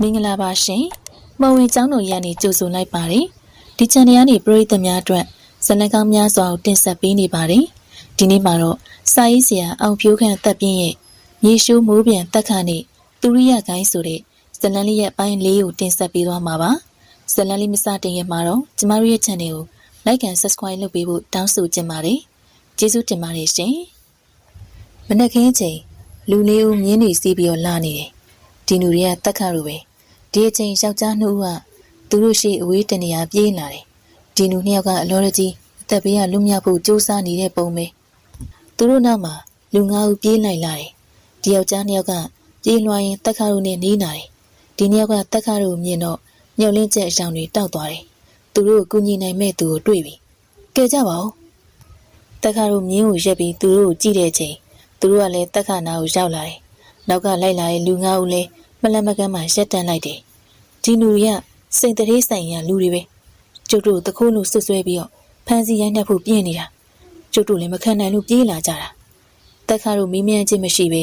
မင်္ဂလာပါရှင်။မဝင်ကျောင်းတော်ရန်နေကြိုဆိုလိုက်ပါတယ်။ဒီ channel ကနေပရိသတ်များအတွက်ဇာတ်လမ်းကောင်းများစွာကိုတင်ဆက်ပေးနေပါတယ်။ဒီနေ့မှာတော့စာရေးဆရာအောင်ဖြိုးခန့်တပ်ပြင်းရဲ့မြေရှိုးမိုးပြန်တက်ခါနဲ့သူရိယကိုင်းဆိုတဲ့ဇာတ်လမ်းလေးရဲ့အပိုင်းလေးကိုတင်ဆက်ပေးသွားမှာပါ။ဇာတ်လမ်းလေးမစတင်ခင်မှာတော့ကျမတို့ရဲ့ channel ကို like and subscribe လုပ်ပေးဖို့တောင်းဆိုချင်ပါတယ်။ကျေးဇူးတင်ပါတယ်ရှင်။မနက်ခင်းချိန်လူလေးဦးမြင်းနေစီးပြီးတော့လာနေတယ်။ဒီလူတွေကတက်ခါလိုပဲဒီအချိန်ယောက်ျားနှစ်ဦးကသူတို့ရှိအဝေးတနေရာပြေးလာတယ်။ဒီလူနှစ်ယောက်ကအလောရကြီးအသက်ဘေးကလွတ်မြောက်ဖို့ကြိုးစားနေတဲ့ပုံပဲ။သူတို့နောက်မှာလူ၅ဦးပြေးလိုက်လာတယ်။ဒီယောက်ျားနှစ်ယောက်ကပြေးလွှားရင်တက်ခါတို့နဲ့နီးနာတယ်။ဒီနှစ်ယောက်ကတက်ခါတို့မြင်တော့ညှော်လင့်ချက်အဆောင်တွေတောက်သွားတယ်။သူတို့ကိုကူညီနိုင်မဲ့သူကိုတွေ့ပြီ။ကဲကြပါဦး။တက်ခါတို့မြင်းကိုရက်ပြီးသူတို့ကိုကြည့်တဲ့အချိန်သူတို့ကလည်းတက်ခါနာကိုရောက်လာတယ်။နောက်ကလိုက်လာတဲ့လူ၅ဦးလည်းမလမကမ်းမှရက်တန်းလိုက်တယ်။ဒီလူတွေကစိတ်တရေဆိုင်ရလူတွေပဲ။ကျုပ်တို့တခိုးလို့ဆွဆွဲပြီးတော့ဖမ်းဆီးရိုက်နှက်ဖို့ပြင်းနေတာ။ကျုပ်တို့လည်းမခံနိုင်လို့ပြေးလာကြတာ။တက်ခါတို့မီးမြန်းခြင်းမရှိပဲ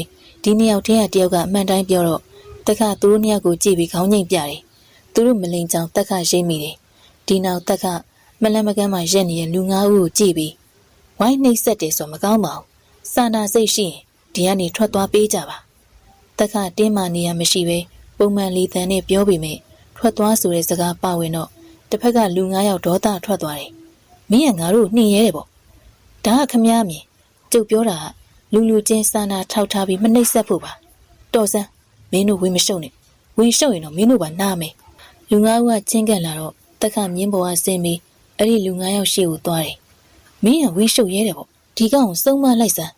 ဒီနှစ်ယောက်တည်းကတယောက်ကအမှန်တိုင်းပြောတော့တက်ခါသူတို့နှစ်ယောက်ကိုကြည့်ပြီးခေါင်းငိတ်ပြတယ်။သူတို့မလိန်ချောင်တက်ခါရိမ့်မိတယ်။ဒီနောက်တက်ခါမလမကမ်းမှရက်နေတဲ့လူ၅ဦးကိုကြည့်ပြီးဝိုင်းနှိပ်စက်တယ်ဆိုမကောင်းပါဘူး။စာနာစိတ်ရှိရင်ဒီကနေထွက်သွားပေးကြပါ။တက်ခါတင်းမာနေရမရှိပဲပုံမှန်လီတန်နဲ့ပြောပေမဲ့ထွက်သွားဆိုတဲ့စကားပါဝင်တော့တစ်ဖက်ကလူ၅ယောက်ဒေါသထွက်သွားတယ်။မင်းကငါတို့နှင်ရဲတယ်ပေါ့။ဒါကခမည်းမြင်ကျုပ်ပြောတာကလူချင်းစာနာထောက်ထားပြီးမနှိပ်စက်ဖို့ပါ။တော်စမ်းမင်းတို့ဝင်မရှုံနဲ့။ဝင်ရှုံရင်တော့မင်းတို့ပါနားမယ်။လူ၅ဦးကချင်းကန်လာတော့တက်ခမြင်းပေါ်ကဆင်းပြီးအဲ့ဒီလူ၅ယောက်ရှေ့ကိုသွားတယ်။မင်းကဝင်ရှုံရဲတယ်ပေါ့။ဒီကောင်စုံမလိုက်စမ်း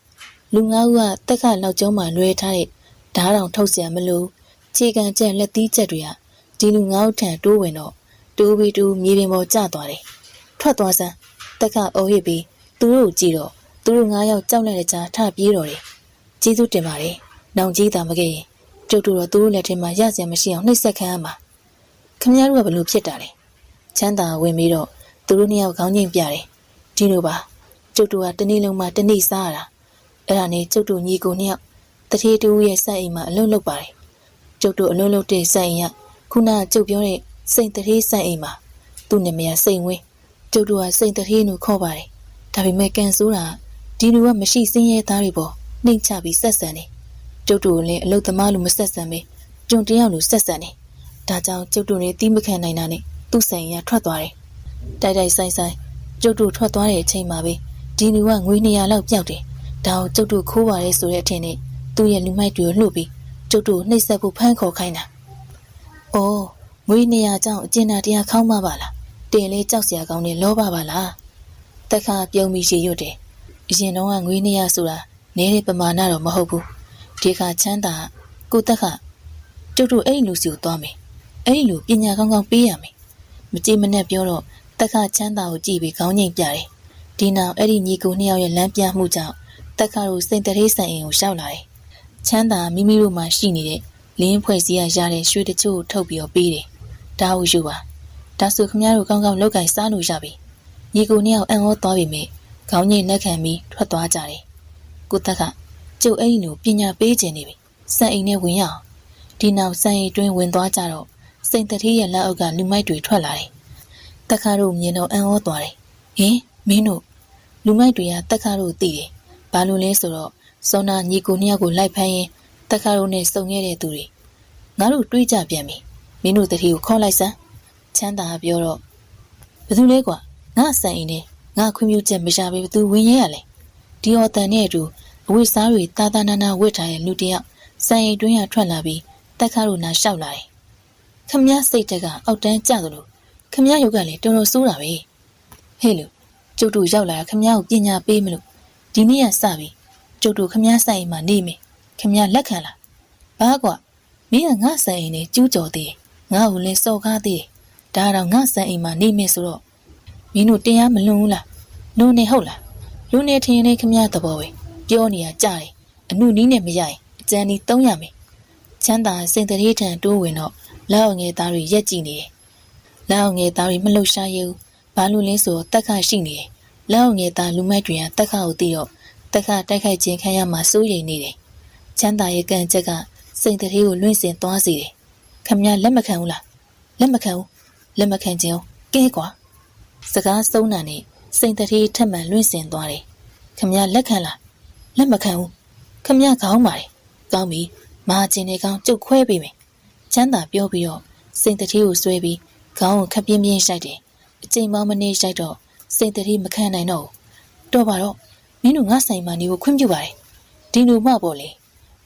လူ၅ဦးကတက်ခလောက်ကျုံးမှလွှဲထားတဲ့ဓားတောင်ထုတ်เสียမလို့ခြေကန်ချက်လက်သီးချက်တွေကဒီလူငါးဦးထံတိုးဝင်တော့တိုးပြီးတူမြေပြင်ပေါ်ကျသွားတယ်။ထွက်သွားစမ်းတက်ကအုပ်ဟစ်ပြီးသူတို့ကြည့်တော့သူတို့၅ယောက်ကြောက်လိုက်တဲ့ကြားထပြေးတော့တယ်။ကျေးဇူးတင်ပါတယ်။နောင်ကြီးတာမခဲ့ရင်ကျုပ်တို့တော့သူတို့လက်ထဲမှာရစရာမရှိအောင်နှိပ်စက်ခံရမှာ။ခင်ဗျားတို့ကဘလို့ဖြစ်တာလဲ။ချမ်းသာဝင်ပြီးတော့သူတို့နှစ်ယောက်ခေါင်းငိမ့်ပြတယ်။ဒီလိုပါကျုပ်တို့ကတနေ့လုံးမှတနေ့စားရတာ။အဲ့ဒါနဲ့ကျုပ်တို့ညီကိုနှစ်ယောက်တထေးတူရဲ့စက်အိမ်မှာအလုံးလုပ်ပါတယ်။ကျုပ်တို့အလုံးလုပ်တဲ့စက်အိမ်ကခုနကကျုပ်ပြောတဲ့စိန်တထေးစက်အိမ်မှာသူ့နာမည်စိန်ဝင်းကျုပ်တို့ကစိန်တထေးလို့ခေါ်ပါတယ်။ဒါပေမဲ့ကန်ဆိုးတာဒီလူကမရှိစင်းရဲသားတွေပေါ်နှိမ့်ချပြီးဆက်ဆံတယ်။ကျုပ်တို့လည်းအလုသမားလူမဆက်ဆံပဲကျွန်တယောက်လူဆက်ဆံတယ်။ဒါကြောင့်ကျုပ်တို့လည်းတီးမခံနိုင်တာနဲ့သူ့ဆိုင်ရထွက်သွားတယ်။တိုက်တိုက်ဆိုင်ဆိုင်ကျုပ်တို့ထွက်သွားတဲ့အချိန်မှာပဲဒီလူကငွေ200လောက်ပျောက်တယ်။ဒါကိုကျုပ်တို့ခိုးပါတယ်ဆိုတဲ့အထင်နဲ့သူ့ရဲ့လူမိုက်တွေကိုလှုပ်ပြီးကျုပ်တို့နှိပ်စက်ဖို့ဖမ်းခေါ်ခိုင်းတာ။အော်ငွေ200ကြောင့်အကျဉ်းတရားခေါင်းမပါလား။တင်လေးကြောက်စရာကောင်းတဲ့လောဘပါလား။တက်ခါပြုံးပြီးရေရွတ်တယ်။အရင်တော့ကငွေ200ဆိုတာနည်းတဲ့ပမာဏတော့မဟုတ်ဘူး။ဒီခါချမ်းသာကိုတက်ခါကျုပ်တို့အဲ့လူစီကိုသွားမယ်။အဲ့လူပညာကောင်းကောင်းပေးရမယ်။မကြည့်မနဲ့ပြောတော့တက်ခါချမ်းသာကိုကြည့်ပြီးခေါင်းငိမ့်ပြတယ်။ဒီနောက်အဲ့ဒီညီကို2ယောက်ရဲ့လမ်းပြမှုကြောင့်တက်ခါတို့စိန်တရေဆန်အိမ်ကိုရှောက်လာတယ်။ချမ်းသာမိမိတို့မှရှိနေတဲ့လင်းဖွဲ့စည်းရရတဲ့ရွှေတချို့ကိုထုတ်ပြီးတော့ပေးတယ်။ဒါဟုတ်ယူပါ။ဒါဆိုခမရတို့ကောင်းကောင်းလောက်ကင်စားလို့ရပြီ။ညီကိုနှစ်ယောက်အံ့ဩသွားပြီမဲ့ခေါင်းငိမ့်နှက်ခံပြီးထွက်သွားကြတယ်။ကိုတက်ကကျုပ်အဲ့ဒီလိုပညာပေးခြင်းနေပြီ။စံအိမ်နဲ့ဝင်ရအောင်။ဒီနောက်စံအိမ်တွင်းဝင်သွားကြတော့စိန်တတိရဲ့လက်အောက်ကလူမိုက်တွေထွက်လာတယ်။တက်ခါတို့မြင်တော့အံ့ဩသွားတယ်။ဟင်မင်းတို့လူမိုက်တွေကတက်ခါတို့သိတယ်။ဘာလို့လဲဆိုတော့စောနာညီကိုနှစ်ယောက်ကိုလိုက်ဖမ်းရင်တက်ခါတို့နဲ့စုံခဲ့တဲ့သူတွေငါတို့တွေးကြပြန်ပြီမင်းတို့တတိကိုခေါ်လိုက်စမ်းချမ်းသာပြောတော့ဘယ်သူလဲကွာငါစံအိမ်နဲ့ငါခွင့်ပြုချက်မရဘဲဘသူဝင်ရဲရလဲဒီအော်တန်နဲ့အတူအဝိစားတွေတာတာနာနာဝစ်ထားတဲ့လူတယောက်စံအိမ်တွင်းရထွက်လာပြီးတက်ခါတို့နာလျှောက်လာတယ်ခမည်းစိတ်တက်ကအောက်တန်းကျသလိုခမည်းရုပ်ကလည်းတော်တော်ဆိုးတာပဲဟဲ့လူကျုပ်တို့ရောက်လာခမည်းကိုပညာပေးမလို့ဒီနေ့ကစပြီကျုပ်တို့ခမည်းဆိုင်မှာနေမယ်ခမည်းလက်ခံလားဘာကွာမင်းကငါဆိုင်အိမ်နဲ့ကျူးကျော်သေးငါ့ကိုလည်းစော်ကားသေးဒါတော့ငါဆိုင်အိမ်မှာနေမယ်ဆိုတော့မင်းတို့တရားမလွန်ဘူးလားလူနေဟုတ်လားလူနေထင်နေခမည်းသဘောပဲပြောနေရကြတယ်အနုနီးနဲ့မရရင်အကျန်းဒီ300မယ်ချမ်းသာစိန်တရေထံတိုးဝင်တော့လက်အောင်ငယ်သားတွေရက်ကြည့်နေတယ်လက်အောင်ငယ်သားတွေမလှုပ်ရှားရဘူးဘာလို့လဲဆိုတော့တက်ခရှိနေတယ်လက်အောင်ငယ်သားလူမိုက်တွေကတက်ခကိုသိတော့တက်ခတိုက်ခိုက်ခြင်းခံရမှာစိုးရိမ်နေတယ်ချမ်းသာရဲ့ကံချက်ကစိန်တရေကိုလွင့်စင်သွားစေတယ် ခမရလက်မခံဘူးလားလက်မခံဘူးလက်မခံခြင်းကဲကွာစကားဆုံးတာနဲ့စိန်တတိထက်မှန်လွင့်စင်သွားတယ်ခမရလက်ခံလားလက်မခံဘူးခမရကောင်းပါတယ်ကောင်းပြီမာကျင်နေကောင်းကျုပ်ခွဲပေးမယ်ချမ်းသာပြောပြီးတော့စိန်တတိကိုဆွဲပြီးခေါင်းကိုခပ်ပြင်းပြင်းရှိုက်တယ်အချိန်မှမနေရှိုက်တော့စိန်တတိမခံနိုင်တော့တော့ပါတော့မင်းတို့ငါဆိုင်မှာနေကိုခွင့်ပြုပါတယ်ဒီလိုမှပေါ့လေ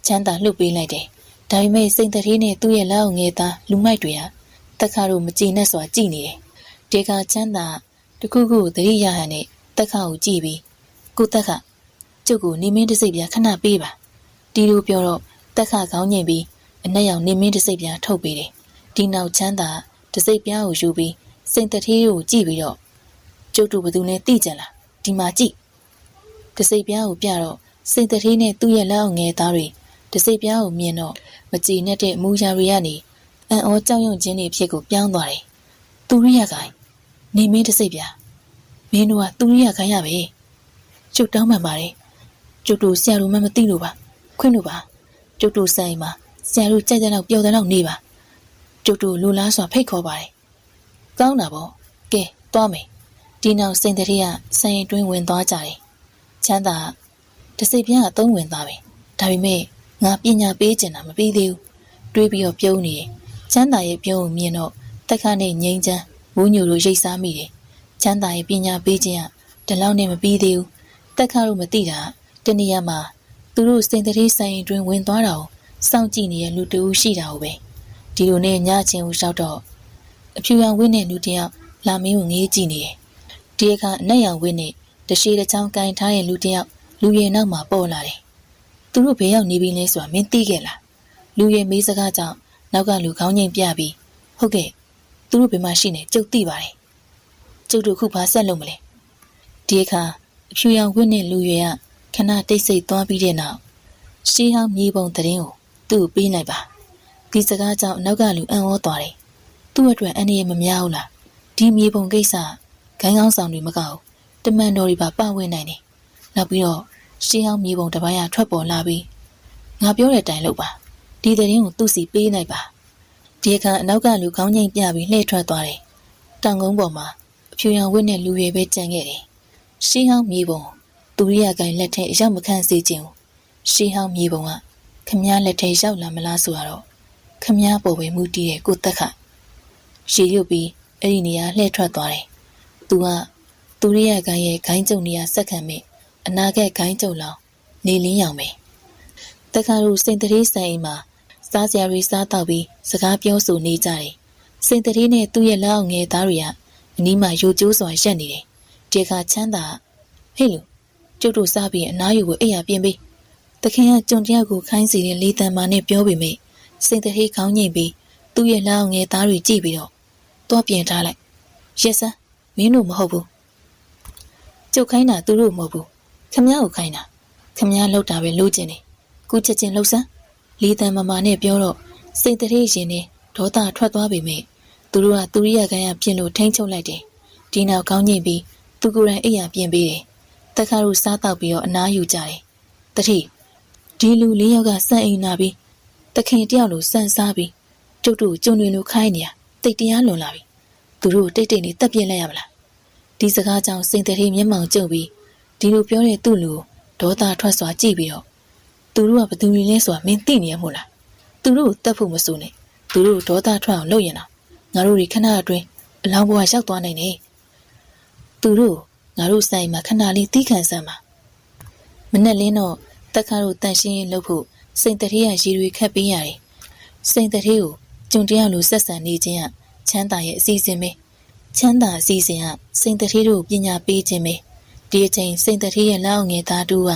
ချမ်းသာလှုပ်ပေးလိုက်တယ်ဒါပေမဲ့စိန်တတိနဲ့သူ့ရဲ့လက်အောင်ငယ်သားလူမိုက်တွေဟာတက်ခါတို့မကြည်နဲ့စွာကြည်နေတယ်ဒီကချမ်းသာတခုခုသတိရဟန်နဲ့တက်ခါကိုကြည့်ပြီးကိုတက်ခါကျုပ်ကိုနေမင်းတစိပ်ပြခဏပေးပါဒီလိုပြောတော့တက်ခါခေါင်းငိမ့်ပြီးအနက်ရောင်နေမင်းတစိပ်ပြထုတ်ပေးတယ်ဒီနောက်ချမ်းသာတစိပ်ပြကိုယူပြီးစိန်တတိကိုကြည့်ပြီးတော့ကျုပ်တို့ဘသူနဲ့တိကျန်လားဒီမှာကြည့်တစိပ်ပြကိုပြတော့စိန်တတိနဲ့သူ့ရဲ့လက်အောင်ငယ်သားတွေတစိပ်ပြကိုမြင်တော့မကြည်နဲ့တဲ့အမူအရာတွေကနေအံ့ဩကြောက်ရွံ့ခြင်းတွေဖြစ်ကိုပြောင်းသွားတယ်သူရိယကိုင်းနေမင်းတစိပ်ပြမင်းတို့ကသူရိယကိုင်းရပဲကျုပ်တောင်းပန်ပါတယ်ကျုပ်တို့ဆရာတို့မှမသိလို့ပါခွင့်လို့ပါကျုပ်တို့ဆိုင်မှာဆရာတို့ကြိုက်တဲ့လောက်ပျော်တဲ့လောက်နေပါကျုပ်တို့လူလားစွာဖိတ်ခေါ်ပါတယ်ကောင်းတာပေါ့ကဲသွားမယ်ဒီနောက်စိန်တတိယဆိုင်တွင်းဝင်သွားကြတယ်ချမ်းသာတစိပ်ပြားကသုံးဝင်သွားပြီဒါပေမဲ့ငါပညာပေးချင်တာမပြီးသေးဘူးတွေးပြီးတော့ပြုံးနေတယ်ချမ်းသာရဲ့ပြုံးကိုမြင်တော့တက်ခါနဲ့ငိမ့်ချမ်းမူးညိုတို့ရိတ်စားမိတယ်ချမ်းသာရဲ့ပညာပေးခြင်းကဒီလောက်နဲ့မပြီးသေးဘူးတက်ခါတို့မသိတာတနည်းမှာသူတို့စိန်တတိဆိုင်တွင်ဝင်သွားတာကိုစောင့်ကြည့်နေတဲ့လူတဦးရှိတာ ਉਹ ပဲဒီလိုနဲ့ညချင်းကိုရှောက်တော့အဖြူရောင်ဝင်းနဲ့လူတယောက်လာမင်းကိုငေးကြည့်နေတယ်ဒီအခါအနက်ရောင်ဝင်းနဲ့တရှိတစ်ချောင်းကန်ထားတဲ့လူတယောက်လူရဲနောက်မှာပေါ်လာတယ်သူတို့ဘယ်ရောက်နေပြီလဲဆိုတာမင်းသိခဲ့လားလူရဲမေးစကားကြောင့်နောက်ကလူခေါင်းငိမ့်ပြပြီးဟုတ်ကဲ့သူတို့ဘယ်မှာရှိနေကျုပ်သိပါတယ်ကျုပ်တို့ခုဘာဆက်လုပ်မလဲဒီအခါအဖြူရောင်ဝင်းနဲ့လူရဲကခဏတိတ်ဆိတ်သွားပြီးတဲ့နောက်ရှေးဟောင်းမြေပုံသတင်းကိုသူ့ပေးလိုက်ပါဒီစကားကြောင့်နောက်ကလူအံ့ဩသွားတယ်သူ့အတွက်အန္တရာယ်မများဘူးလားဒီမြေပုံကိစ္စဂိုင်းကောင်းဆောင်တွေမကောက်တမန်တော်တွေပါပဝင်နိုင်တယ်နောက်ပြီးတော့ရှေးဟောင်းမြေပုံတစ်ပိုင်းကထွက်ပေါ်လာပြီးငါပြောတဲ့အတိုင်းလုပ်ပါဒီသတင်းကိုသူ့စီပေးလိုက်ပါဒီအခါအနောက်ကလူခေါင်းငိမ့်ပြပြီးလှည့်ထွက်သွားတယ်တောင်ကုန်းပေါ်မှာအဖြူရောင်ဝတ်နဲ့လူရွယ်ပဲကြံခဲ့တယ်ရှေးဟောင်းမြေပုံသူရိယကိုင်လက်ထဲအရောက်မခံစေခြင်းရှေးဟောင်းမြေပုံကခမည်းလက်ထဲရောက်လာမလားဆိုတော့ခမည်းပေါ်ပဲမူတည်တဲ့ကိုတက်ခရေရွတ်ပြီးအဲ့ဒီနေရာလှည့်ထွက်သွားတယ်သူကသူရိယကိုင်ရဲ့ဂိုင်းကျုံနေရာစက်ခံမဲ့အနာဂတ်ဂိုင်းကျုံလောင်နေလင်းရောင်ပဲတက်ခါတို့စိန်တတိဆိုင်မှာစားစရာတွေစားတော့ပြီးစကားပြောဆိုနေကြတယ်စိန်တတိနဲ့သူ့ရဲ့လက်အောင်ငယ်သားတွေကအနီးမှာရိုကျိုးစွာရက်နေတယ်ဒီအခါချမ်းသာဟေ့လူကျုပ်တို့စားပြီးအနားယူကိုအိပ်ရပြင်ပေးတခင်ကကြုံတယောက်ကိုခိုင်းစီတဲ့လေးတန်မာနဲ့ပြောပေမဲ့စိန်တတိခေါင်းငိမ့်ပြီးသူ့ရဲ့လက်အောင်ငယ်သားတွေကြည့်ပြီးတော့သွားပြင်ထားလိုက်ရက်စမ်းမင်းတို့မဟုတ်ဘူးကျုပ်ခိုင်းတာသူတို့မဟုတ်ဘူးခမည်းကိုခိုင်းတာခမည်းလောက်တာပဲလိုချင်တယ်ကုချက်ချင်းလှုပ်စမ်းလေးတန်မာနဲ့ပြောတော့စိန်တတိရင်နဲ့ဒေါသထွက်သွားပေမဲ့သူတို့ကသူရိယကန်ရပြင်လို့ထိန်းချုပ်လိုက်တယ်ဒီနောက်ခေါင်းငိမ့်ပြီးသူကိုယ်တိုင်အိပ်ရပြင်ပေးတယ်တက်ခါတို့စားတော့ပြီးတော့အနားယူကြတယ်တတိဒီလူလေးယောက်ကစံအိမ်နာပြီးတခင်တယောက်လိုစံစားပြီးကျုပ်တို့ကျုံတွေလိုခိုင်းနေရတိတ်တရားလွန်လာပြီသူတို့တိတ်တိတ်နေတက်ပြင်းလိုက်ရမလားဒီစကားကြောင့်စိန်တတိမျက်မှောင်ကျုပ်ပြီးဒီလိုပြောတဲ့သူ့လူဒေါသထွက်စွာကြည့်ပြီးတော့သူတို့ကဘသူတွေလဲဆိုတာမင်းသိနေရမို့လားသူတို့တက်ဖို့မစိုးနဲ့သူတို့ဒေါသထွက်အောင်လုပ်ရင်တော့ငါတို့တွေခဏအတွင်းအလောင်းဘဝရောက်သွားနိုင်တယ်သူတို့ငါတို့ဆိုင်မှာခဏလေးတီးခံစမ်းပါမနဲ့လင်းတော့တက်ခါတို့တန်ရှင်းလုပ်ဖို့စိန်တတိယရေတွေခတ်ပေးရတယ်စိန်တတိကိုကျုံတရားလိုဆက်ဆံနေခြင်းကချမ်းသာရဲ့အစီအစဉ်ပဲချမ်းသာအစီအစဉ်ကစိန်တတိတို့ပညာပေးခြင်းပဲဒီအချိန်စိန်တတိရဲ့လက်အောင်ငယ်သားတို့က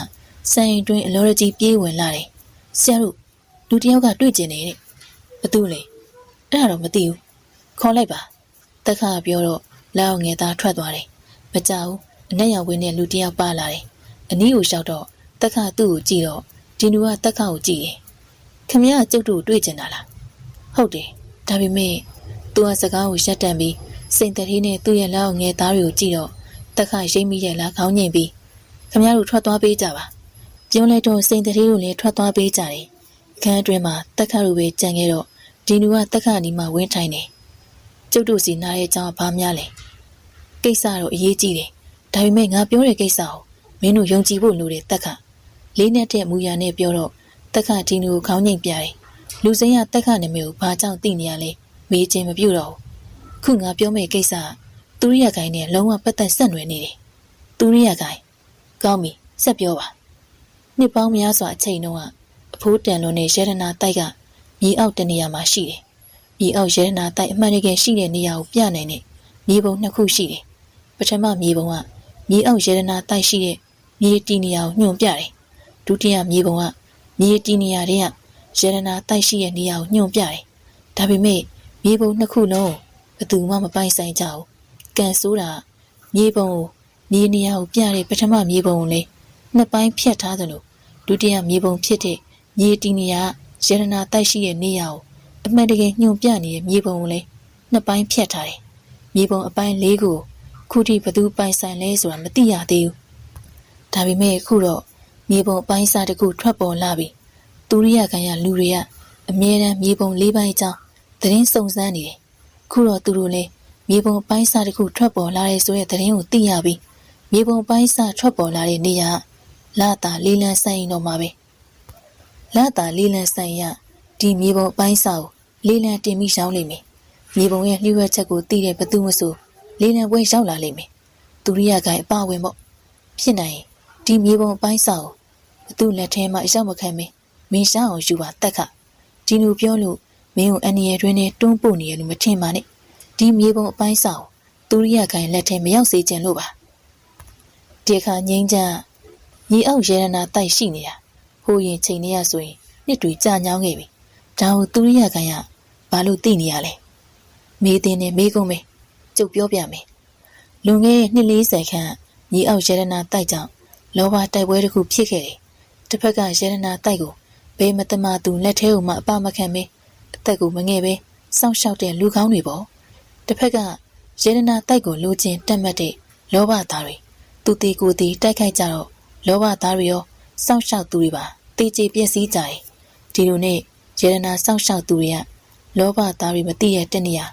ဆိုင်တွင်အလောရကြီးပြေးဝင်လာတယ်ဆရာတို့လူတယောက်ကတွေ့ကျင်နေတဲ့ဘသူလဲအဲ့ဒါတော့မသိဘူးခေါ်လိုက်ပါတက်ခါပြောတော့လက်အောင်ငယ်သားထွက်သွားတယ်မကြောက်အနက်ရောင်ဝင်းနဲ့လူတယောက်ပါလာတယ်အနီးကိုလျှောက်တော့တက်ခါသူ့ကိုကြည့်တော့ဒီလူကတက်ခါကိုကြည့်တယ်ခမရကျုပ်တို့တွေ့ကျင်တာလားဟုတ်တယ်ဒါပေမဲ့သူကစကားကိုရှက်တန့်ပြီးစိန်တတိနဲ့သူ့ရဲ့လက်အောင်ငယ်သားတွေကိုကြည့်တော့တက်ခါရိမ့်မိရဲ့လားခေါင်းငိမ့်ပြီးခမရတို့ထွက်သွားပေးကြပါပြုံးလိုက်တော့စိန်တတိတို့လည်းထွက်သွားပေးကြတယ်ခန်းအတွင်းမှာတက်ခါတို့ပဲကြံခဲ့တော့ ဒီလူကတက်ခါနီမှာဝင်းထိုင်နေကျုပ်တို့စီနားရဲ့အကြောင်းဘာများလဲကိစ္စတော့အရေးကြီးတယ်ဒါပေမဲ့ငါပြောတဲ့ကိစ္စကိုမင်းတို့ယုံကြည်ဖို့လိုတယ်တက်ခါလေးနဲ့တဲ့မူရနဲ့ပြောတော့တက်ခါဒီလူကိုခေါင်းငိမ့်ပြတယ်လူစိမ်းကတက်ခါနာမည်ကိုဘာကြောင့်သိနေရလဲမေးခြင်းမပြုတော့ဘူးခုငါပြောမယ့်ကိစ္စကသူရိယကိုင်းနဲ့လုံးဝပတ်သက်ဆက်နွယ်နေတယ်သူရိယကိုင်းကောင်းပြီဆက်ပြောပါနှစ်ပေါင်းများစွာအချိန်တုန်းကအဖိုးတန်လွန်နဲ့ရဲဒနာတိုက်ကမြေအောက်တနေရာမှာရှိတယ်မြေအောက်ရဲဒနာတိုက်အမှန်တကယ်ရှိတဲ့နေရာကိုပြနိုင်တဲ့မြေပုံနှစ်ခုရှိတယ်ပထမမြေပုံကမြေအောက်ရဲဒနာတိုက်ရှိတဲ့မြေတီနေရာကိုညွှန်ပြတယ်ဒုတိယမြေပုံကမြေတီနေရာတွေကရဲဒနာတိုက်ရှိတဲ့နေရာကိုညွှန်ပြတယ်ဒါပေမဲ့မြေပုံနှစ်ခုလုံးဘယ်သူမှမပိုင်ဆိုင်ကြဘူးကန်ဆိုးတာမြေပုံကိုမြေနေရာကိုပြတဲ့ပထမမြေပုံကိုလေနှစ်ပိုင်းဖြတ်ထားသလိုဒုတိယမြေပုံဖြစ်တဲ့မြေတီနေရာရတနာတိုက်ရှိတဲ့နေရာကိုအမှန်တကယ်ညွှန်ပြနေတဲ့မြေပုံကိုလည်းနှစ်ပိုင်းဖြတ်ထားတယ်။မြေပုံအပိုင်း၄ခုခုထိဘသူပိုင်ဆိုင်လဲဆိုတာမသိရသေးဘူး။ဒါပေမဲ့ခုတော့မြေပုံအပိုင်းစားတစ်ခုထွက်ပေါ်လာပြီ။သူရိယခံရလူတွေကအမြဲတမ်းမြေပုံ၄ပိုင်းအကြောင်းသတင်းစုံစမ်းနေတယ်။ခုတော့သူတို့လည်းမြေပုံအပိုင်းစားတစ်ခုထွက်ပေါ်လာတဲ့ဆိုတဲ့သတင်းကိုသိရပြီ။မြေပုံအပိုင်းစားထွက်ပေါ်လာတဲ့နေရာလာတာလေးလံဆိုင်ရင်တော့မှာပဲ။လာတာလေးလံဆိုင်ရဒီမြေပုံအပိုင်းစာကိုလေးလံတင်ပြီးရှောင်းလိမ့်မယ်မြေပုံရဲ့လျှို့ဝှက်ချက်ကိုသိတဲ့ဘသူမဆိုလေးလံပွဲရောက်လာလိမ့်မယ်သူရိယကိုင်အပဝင်ပေါ့ဖြစ်နိုင်ဒီမြေပုံအပိုင်းစာကိုဘသူလက်ထဲမှာအရောက်မခံမင်းမင်းရှောင်းအောင်ယူပါတက်ခဒီလိုပြောလို့မင်းကိုအန်ရီရဲ့တွင်နဲ့တွန်းပို့နေရလို့မထင်ပါနဲ့ဒီမြေပုံအပိုင်းစာကိုသူရိယကိုင်လက်ထဲမရောက်စေချင်လို့ပါဒီအခါငိမ့်ချမြေအောက်ရဲရနာတိုက်ရှိနေတာဟိုရင်ချိန်နေရဆိုရင်နှစ်တွေကြာညောင်းခဲ့ပြီဒါကိုသူရိယခံရဘာလို့သိနေရလဲမေးတင်နဲ့မေးကုန်မယ်ကျုပ်ပြောပြမယ်လွန်ခဲ့တဲ့နှစ်40ခန့်မြေအောက်ရဲရနာတိုက်ကြောင့်လောဘတိုက်ပွဲတစ်ခုဖြစ်ခဲ့တယ်တစ်ဖက်ကရဲရနာတိုက်ကိုဘယ်မတမသူလက်ထဲကိုမှအပမခံပဲအသက်ကိုမငဲ့ပဲစောင့်ရှောက်တဲ့လူကောင်းတွေပေါ့တစ်ဖက်ကရဲရနာတိုက်ကိုလိုချင်တက်မှတ်တဲ့လောဘသားတွေသူတီကိုတီတိုက်ခိုက်ကြတော့လောဘသားတွေရောစောင့်ရှောက်သူတွေပါတေးချေပြည့်စည်ကြတယ်ဒီလိုနဲ့ယေရနာစောင့်ရှောက်သူတွေကလောဘသားတွေမသိရတဲ့နေရာ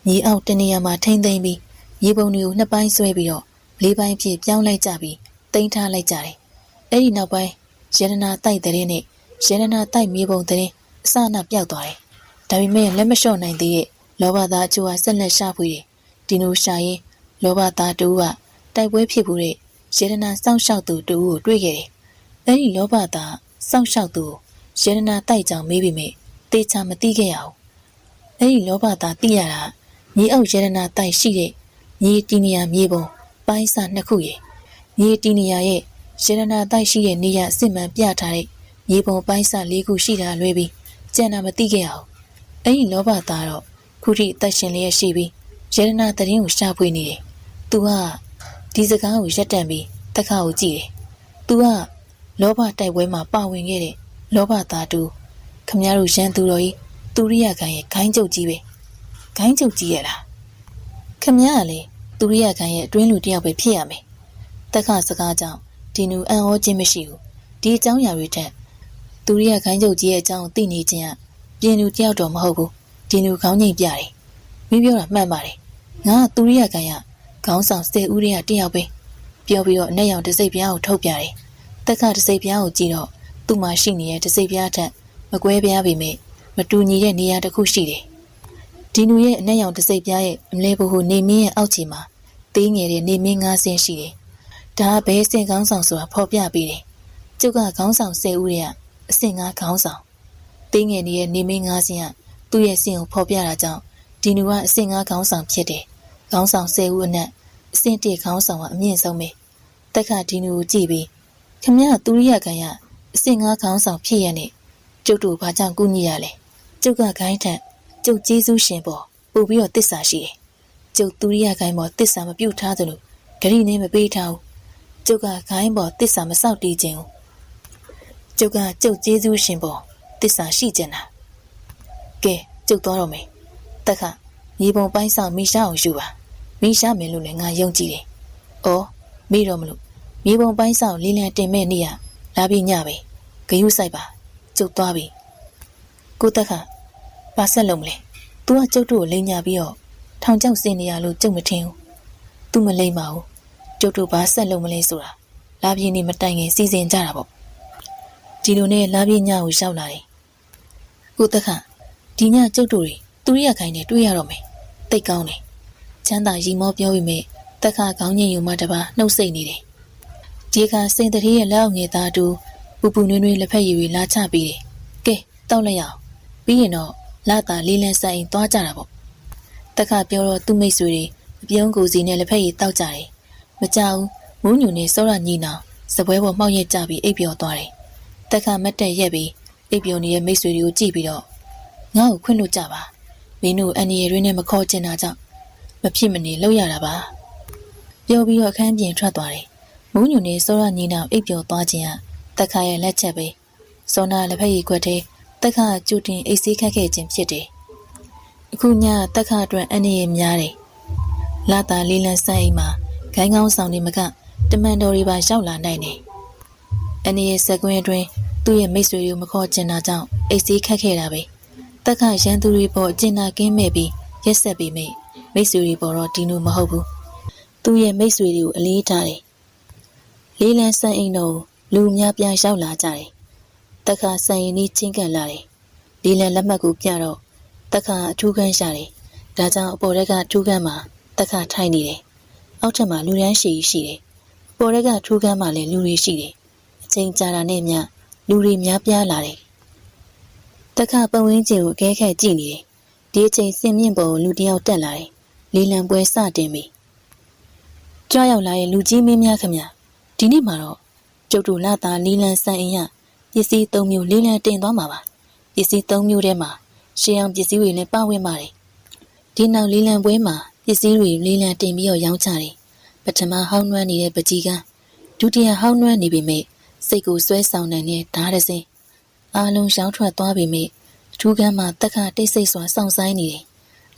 မြေအောက်တနေရာမှာထိမ့်သိမ့်ပြီးမြေပုံတွေကိုနှစ်ပိုင်းဆွဲပြီးတော့လေးပိုင်းဖြစ်ပြောင်းလိုက်ကြပြီးတိမ့်ထားလိုက်ကြတယ်အဲ့ဒီနောက်ပိုင်းယေရနာတိုက်တဲ့နဲ့ယေရနာတိုက်မြေပုံတဲ့အစအနပြောက်သွားတယ်ဒါပေမဲ့လက်မလျှော့နိုင်သေးတဲ့လောဘသားအချို့ကဆက်လက်ရှာဖွေတယ်ဒီလိုရှာရင်လောဘသားတူကတိုက်ပွဲဖြစ်မှုတဲ့ယေရနာစောင့်ရှောက်သူတူကိုတွေ့ခဲ့တယ်အဲ့ဒီလောဘသားစောင့်ရှောက်သူရတနာတိုက်ကြောင်မေးပြီးမြဲတေချာမသိခဲ့ရအောင်အဲ့ဒီလောဘသားသိရတာမြေအောက်ရတနာတိုက်ရှိတဲ့မြေတီနီယာမြေပုံပိုင်းစာနှစ်ခုရဲ့မြေတီနီယာရဲ့ရတနာတိုက်ရှိတဲ့နေရာအစစ်မှန်ပြထားတဲ့မြေပုံပိုင်းစာ၄ခုရှိတာလွဲပြီးကြံတာမသိခဲ့ရအောင်အဲ့ဒီလောဘသားတော့ခုထိအသက်ရှင်လျက်ရှိပြီးရတနာတရင်ကိုရှာဖွေနေတယ်သူကဒီစကားကိုရက်တန့်ပြီးတက်ခါကိုကြည့်တယ်သူကလောဘတိုက်ပွဲမှာပါဝင်ခဲ့တဲ့လောဘသားတူခမည်းတော်ရန်သူတော်ကြီးသူရိယခံရဲ့ခိုင်းကျုပ်ကြီးပဲခိုင်းကျုပ်ကြီးရလားခမည်းကလေသူရိယခံရဲ့အတွင်းလူတယောက်ပဲဖြစ်ရမယ်တက်ခစကားကြောင့်ဒီနူအံ့ဩခြင်းမရှိဘူးဒီအကြောင်းအရာတွေထက်သူရိယခိုင်းကျုပ်ကြီးရဲ့အကြောင်းသိနေခြင်းကပြင်လူတယောက်တော့မဟုတ်ဘူးဒီနူခေါင်းငိမ့်ပြတယ်မင်းပြောတာမှန်ပါတယ်ငါကသူရိယခံရခေါင်းဆောင်10ဦးတည်းကတယောက်ပဲပြောပြီးတော့အနက်ရောင်တစိပ်ပြားကိုထုတ်ပြတယ်တက်ခတစိပ်ပြားကိုကြည့်တော့သူ့မှာရှိနေတဲ့တစိပ်ပြားထက်မကွဲပြားပေမဲ့မတူညီတဲ့နေရာတစ်ခုရှိတယ်။ဒီနူရဲ့အနက်ရောင်တစိပ်ပြားရဲ့အမလဲဘို့ဟိုနေမင်းရဲ့အောက်ခြေမှာသေးငယ်တဲ့နေမင်း9ဆင်းရှိတယ်။ဒါကဘဲစင်ခေါင်းဆောင်ဆိုတာဖော်ပြပေးတယ်။ကျုပ်ကခေါင်းဆောင်10ဦးတည်းကအဆင့်9ခေါင်းဆောင်သေးငယ်နေတဲ့နေမင်း9ဆင်းကသူ့ရဲ့စင်ကိုဖော်ပြတာကြောင့်ဒီနူကအဆင့်9ခေါင်းဆောင်ဖြစ်တယ်။ခေါင်းဆောင်10ဦးအနက်အဆင့်1ခေါင်းဆောင်ကအမြင့်ဆုံးပဲ။တက်ခဒီနူကိုကြည့်ပြီးခမရသူရိယခံရအဆင့်9ခေါင်းဆောင်ဖြစ်ရတဲ့ကျုပ်တို့ဘာကြောင့်ကူညီရလဲကျုပ်ကခိုင်းထက်ကျုပ်ကျေးဇူးရှင်ပေါ်ပို့ပြီးတော့တစ္ဆာရှိတယ်ကျုပ်သူရိယခိုင်းပေါ်တစ္ဆာမပြုတ်ထားသလိုဂရိနဲ့မပေးထားဘူးကျုပ်ကခိုင်းပေါ်တစ္ဆာမစောက်တီးခြင်းဘူးကျုပ်ကကျုပ်ကျေးဇူးရှင်ပေါ်တစ္ဆာရှိကြတာကဲကျုပ်သွားတော့မယ်တက်ခမြေပုံပိုင်းဆောင်မိရှာအောင်ယူပါမိရှာမယ်လို့လည်းငါယုံကြည်တယ်ဩမိတော့မလို့မြေပုံပိုင်းဆောင်လေးလံတင်မဲ့နေရလာပြီးညပဲဂယုစိုက်ပါကျုပ်သွားပြီကိုတက်ခ ဘာဆက်လုံးမလဲ။ तू ကကျုပ်တို့ကိုလိန်ညာပြီးတော့ထောင်ချောက်စင်နေရလို့ကျုပ်မထင်ဘူး။ तू မလိန်ပါဘူး။ကျုပ်တို့ဘာဆက်လုံးမလဲဆိုတာလာပြင်းနေမတိုင်ခင်စီစဉ်ကြတာပေါ့။ဒီလိုနဲ့လာပြင်းညကိုရောက်လာတယ်။ကိုသက်ခဒီညကျုပ်တို့တွေသူရိယခိုင်နဲ့တွေ့ရတော့မယ်။တိတ်ကောင်းတယ်။ချမ်းသာရီမောပြောပြီးမြဲသက်ခခေါင်းညင်ယူမှတပါနှုတ်ဆက်နေတယ်။ဒီအခါစိန်တည်းရဲ့လက်အောက်ငယ်သားတူပူပူနွေးနွေးလက်ဖက်ရည်တွေလာချပြီးတယ်။ကဲတောက်လိုက်ရအောင်။ပြီးရင်တော့လာတာလေးလန်းဆိုင်သွားကြတာပေါ့။သက်ခပြောတော့သူ့မိတ်ဆွေတွေအပြုံးကိုစီနဲ့လက်ဖက်ရည်တောက်ကြတယ်။မကြောက်မူးညူနဲ့စောရညီနောင်စပွဲပေါ်မှောက်ရက်ကြပြီးအိပ်ပျော်သွားတယ်။သက်ခမတ်တက်ရက်ပြီးအိပ်ပျော်နေတဲ့မိတ်ဆွေတွေကိုကြည့်ပြီးတော့ငါ့ကိုခွင့်လွှတ်ကြပါမင်းတို့အန်ဒီရရင်းနဲ့မခေါ်ချင်တာကြောင့်မဖြစ်မနေလုပ်ရတာပါပြောပြီးတော့အခန်းပြင်ထွက်သွားတယ်မုံညူနဲ့စောရညီနောင်အိပ်ပျော်သွားခြင်းကတက်ခါရဲ့လက်ချက်ပဲစောနာလက်ဖက်ရည်ခွက်ထဲတက်ခါကျူတင်အိတ်ဆေးခတ်ခဲ့ခြင်းဖြစ်တယ်အခုညတက်ခါအတွက်အန်ဒီရများတယ်လာတာလေးလန်းဆိုင်အိမ်မှာဂိုင်းကောင်းဆောင်နေမကတမန်တော်တွေပါရောက်လာနိုင်တယ်အန်ဒီရစကွင်းအတွင်းသူ့ရဲ့မိတ်ဆွေတွေကိုမခေါ်ချင်တာကြောင့်အိတ်ဆေးခတ်ခဲ့တာပဲတက်ခါရန်သူတွေပေါ်အကျဉ်းနာကင်းမဲ့ပြီးရက်ဆက်ပြီးမိတ်ဆွေတွေပေါ်တော့ဒီလိုမဟုတ်ဘူးသူ့ရဲ့မိတ်ဆွေတွေကိုအလေးထားတယ်လေးလန်းဆန်းအိမ်တော်လူများပြားရောက်လာကြတယ်တက်ခါဆန်ရင်ကြီးချင်းကန်လာတယ်လေးလန်းလက်မှတ်ကိုပြတော့တက်ခါအထူးခန်းရှာတယ်ဒါကြောင့်အပေါ်ကထူးခန်းမှာတက်ခါထိုင်နေတယ်အောက်ထပ်မှာလူရန်ရှိတယ်အပေါ်ကထူးခန်းမှာလည်းလူတွေရှိတယ်အချိန်ကြာတာနဲ့မျှလူတွေများပြားလာတယ်တက်ခါပဝင်းကျင်ကိုအကဲခက်ကြည့်နေတယ်ဒီအချိန်စင်မြင့်ပေါ်လူတယောက်တက်လာတယ်လေးလံပွဲစတင်ပြီကြွားရောက်လာတဲ့လူကြီးမင်းများခင်ဗျဒီနေ့မှာတော့ကျုပ်တို့လာတာလေးလံဆန်အင်ရပစ္စည်း၃မျိုးလေးလံတင်သွားမှာပါပစ္စည်း၃မျိုးထဲမှာရှေးအောင်ပစ္စည်းတွေလည်းပါဝင်ပါတယ်ဒီနောက်လေးလံပွဲမှာပစ္စည်းတွေလေးလံတင်ပြီးတော့ရောင်းချတယ်ပထမဟောင်းနှွမ်းနေတဲ့ပကြီးကဒုတိယဟောင်းနှွမ်းနေပြီမိစိတ်ကိုဆွဲဆောင်နိုင်တဲ့ဓာတ်ရစင်းအားလုံးရှောင်းထွက်သွားပြီမိအထူးကမ်းမှာတက်ခါတိတ်ဆိတ်စွာစောင့်ဆိုင်နေတယ်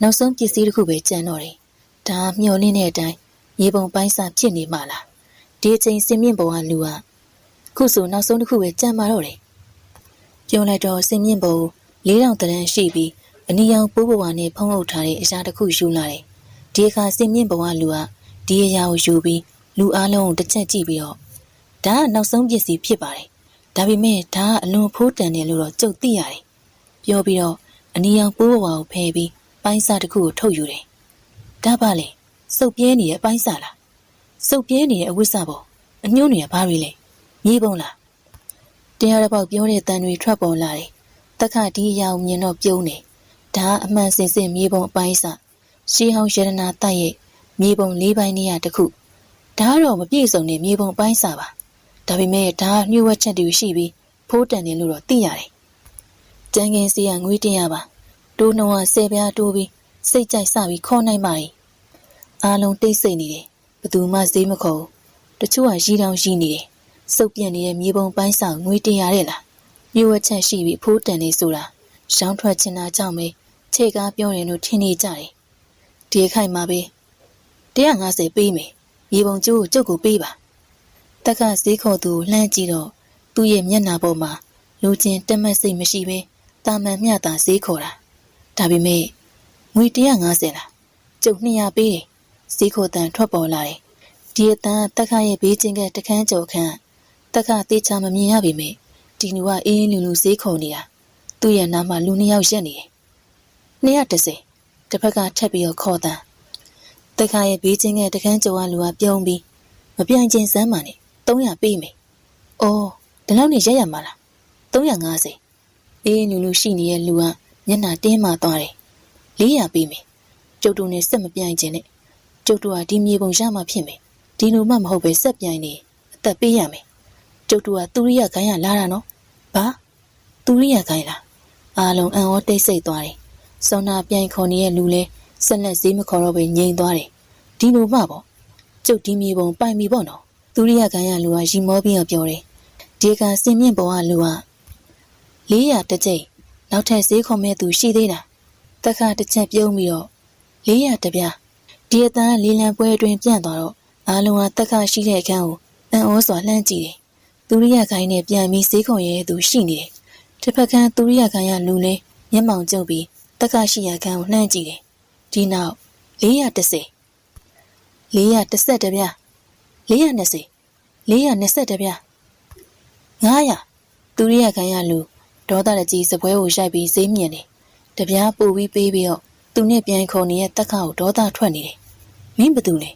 နောက်ဆုံးပစ္စည်းတစ်ခုပဲကျန်တော့တယ်ဒါမျောလင်းတဲ့အတိုင်းမြေပုံပိုင်းစာဖြစ်နေမှလားဒီအချိန်စင်မြင့်ပေါ်ကလူကခုဆိုနောက်ဆုံးတစ်ခုပဲကြံပါတော့တယ်ပြောလိုက်တော့စင်မြင့်ပေါ်4000တန်းရှိပြီးအနီရောင်ပိုးပွားနဲ့ဖုံးအုပ်ထားတဲ့အရာတစ်ခုယူလာတယ်ဒီအခါစင်မြင့်ပေါ်ကလူကဒီအရာကိုယူပြီးလူအားလုံးကိုတစ်ချက်ကြည့်ပြီးတော့ဒါကနောက်ဆုံးပစ္စည်းဖြစ်ပါတယ်ဒါပေမဲ့ဒါကအလွန်ဖိုးတန်တယ်လို့တော့ကြုတ်သိရတယ်ပြောပြီးတော့အနီရောင်ပိုးပွားကိုဖယ်ပြီးပိုင်းစာတစ်ခုကိုထုတ်ယူတယ်ဒါပါလေစုပ်ပြဲနေတဲ့အပိုင်းစာလားစုပ်ပြဲနေတဲ့အဝိစာပေါ့အညှိုးနေရဘာတွေလဲမြေပုံလားတရားတစ်ပေါက်ပြောတဲ့တန်တွေထွက်ပေါ်လာတယ်တက်ခဒီအရာကိုမြင်တော့ပြုံးတယ်ဒါအမှန်စင်စစ်မြေပုံအပိုင်းစာရှေးဟောင်းရတနာတိုက်ရဲ့မြေပုံ၄ပိုင်းနေရာတစ်ခုဒါကတော့မပြည့်စုံတဲ့မြေပုံအပိုင်းစာပါဒါပေမဲ့ဒါညှို့ဝှက်ချက်တွေရှိပြီးဖိုးတန်တယ်လို့တော့သိရတယ်ကျန်ငယ်စီကငွေတင်ရပါတိုးနှုံက10ပြားတိုးပြီးစိတ်ကြိုက်စပြီးခေါ်နိုင်ပါ යි အားလုံးတိတ်ဆိတ်နေတယ်ဘသူမှဈေးမခေါ်တချို့ကရီတောင်ရီနေတယ်စုပ်ပြက်နေတဲ့မြေပုံပိုင်းဆောင်ငွေတင်ရတဲ့လားမြို့ဝက်ချက်ရှိပြီးဖိုးတန်နေဆိုတာရှောင်းထွက်ချင်တာကြောင့်ပဲခြေကားပြောတယ်လို့ထင်နေကြတယ်ဒီအခိုက်မှာပဲ150ပေးမယ်မြေပုံကျိုးကိုကျုပ်ကိုပေးပါတက်ကဈေးခေါ်သူလှမ်းကြည့်တော့သူ့ရဲ့မျက်နှာပေါ်မှာလူချင်းတက်မက်စိတ်မရှိပဲတာမန်မျှတာဈေးခေါ်တာဒါပေမဲ့ငွေ150လားကျုပ်200ပေးတယ်ဈေးခေါ်တန်ထွက်ပေါ်လာတယ်ဒီအတန်တက်ခရဲ့ဘေးချင်းကတခန်းကြော်ခန့်တက်ခတေချာမမြင်ရပေမဲ့ဒီလူကအေးလူလူဈေးခေါ်နေတာသူ့ရဲ့နားမှာလူ2ယောက်ရက်နေတယ်210တစ်ဖက်ကထပ်ပြီးတော့ခေါ်တန်တက်ခရဲ့ဘေးချင်းကတခန်းကြော်ကလူကပြုံးပြီးမပြိုင်ချင်းစမ်းမှနဲ့300ပေးမယ်အော်ဒီလောက်နဲ့ရက်ရမှာလား350အေးလူလူရှိနေတဲ့လူကမျက်နှာတင်းမာသွားတယ်400ပေးမယ်ကျုပ်တို့နဲ့ဆက်မပြိုင်ခြင်းနဲ့ကျုပ်တို့ကဒီမြေပုံရမှဖြစ်မယ်ဒီလိုမှမဟုတ်ပဲဆက်ပြိုင်နေအသက်ပေးရမယ်ကျုပ်တို့ကသူရိယခိုင်းရလာတာနော်ဘာသူရိယခိုင်းလားအားလုံးအံ့ဩတိတ်ဆိတ်သွားတယ်စောနာပြိုင်ခေါ်နေတဲ့လူလဲဆက်လက်ဈေးမခေါ်တော့ပဲငြိမ်သွားတယ်ဒီလိုမှပေါ့ကျုပ်ဒီမြေပုံပိုင်ပြီပေါ့နော်သူရိယခိုင်းရလူကရီမောပြီးတော့ပြောတယ်ဒီကစင်မြင့်ပေါ်ကလူက400တစ်ကြိမ်နောက်ထပ်ဈေးခေါ်မဲ့သူရှိသေးတာတက်ခါတစ်ချက်ပြုံးပြီးတော့400တပြားဒီအတန်းလေးလံပွဲအတွင်းပြန့်သွားတော့အားလုံးကတက်ခါရှိတဲ့အခန်းကိုအံ့ဩစွာလှမ်းကြည့်တယ်သူရိယခိုင်းနဲ့ပြန်ပြီးဈေးခေါ်ရဲသူရှိနေတယ်တစ်ဖက်ကသူရိယခိုင်းရလူလဲမျက်မှောင်ကျုပ်ပြီး တက်ခါရှိရခန်းကိုနှမ်းကြည့်တယ်ဒီနောက်410 410တဗျာ420 420ဗျာ900သူရိယခံရလူဒေါသတကြီးစပွဲကိုရိုက်ပြီးဈေးမြင်တယ်တပြားပို့ပြီးပေးပြီးတော့သူနဲ့ပြန်ခေါ်နေတဲ့တက်ခါကိုဒေါသထွက်နေတယ်မင်းဘာတူလဲ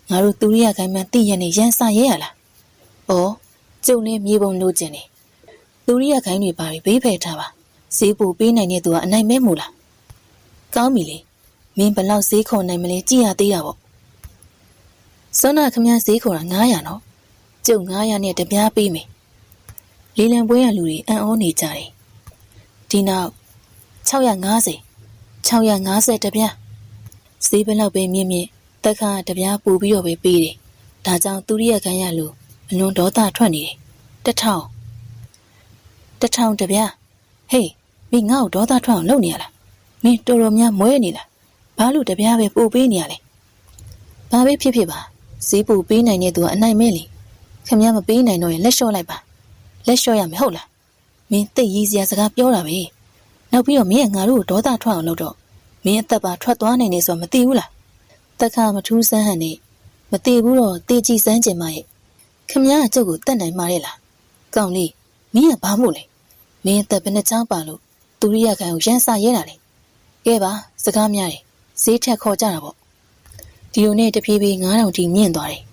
ငါတို့သူရိယခံမှန်းသိရနေရန်စရဲရလားဩကျုံနဲ့မြေပုံလို့ကျင်တယ်သူရိယခိုင်းတွေပါပြီးဘေးဖယ်ထားပါဈေးပို့ပေးနိုင်တဲ့သူကအနိုင်မဲမို့လားကောင်းပြီလေမင်းဘလောက်ဈေးခေါ်နိုင်မလဲကြည့်ရသေးတာပေါ့စောနာခမည်းဈေးခေါ်တာ900နော်ကျုံ900နဲ့တပြားပေးမယ်လီလံပွဲရလူတွေအံ့ဩနေကြတယ်ဒီနောက်650 650တပြားဈေးဘလောက်ပဲမြင့်မြင့်တက်ခါတပြားပူပြီးတော့ပဲပေးတယ်ဒါကြောင့်သူရိယခံရလူအလွန်ဒေါသထွက်နေတယ်1000တပြားဟေးမင်းငါ့ကိုဒေါသထွက်အောင်လုပ်နေရလားမင်းတော်တော်များမွဲနေလားဘာလို့တပြားပဲပို့ပေးနေရလဲဘာပဲဖြစ်ဖြစ်ပါဈေးပို့ပေးနိုင်တဲ့သူကအနိုင်မဲလေခင်ဗျားမပေးနိုင်တော့ရင်လက်လျှော့လိုက်ပါလက်လျှော့ရမယ်ဟုတ်လားမင်းသိရည်စရာစကားပြောတာပဲနောက်ပြီးတော့မင်းကငါတို့ကိုဒေါသထွက်အောင်လုပ်တော့မင်းအသက်ပါထွက်သွားနိုင်နေဆိုမသိဘူးလားတက်ခါမထူးဆန်းဟန်နဲ့မသိဘူးတော့တေးကြည့်စမ်းကျင်မရဲ့ခင်ဗျားအကျုပ်ကိုတတ်နိုင်မှာရဲ့လားကောင်းလေးမင်းကဘာမို့လဲမင်းအသက်ဘယ်နှချောင်းပါလို့သူရိယခံကိုရန်စရဲတာလေကဲပါစကားများတယ်ဈေးထက်ခေါ်ကြတာပေါ့ဒီလိုနဲ့တဖြည်းဖြည်း9000ထိမြင့်သွားတယ်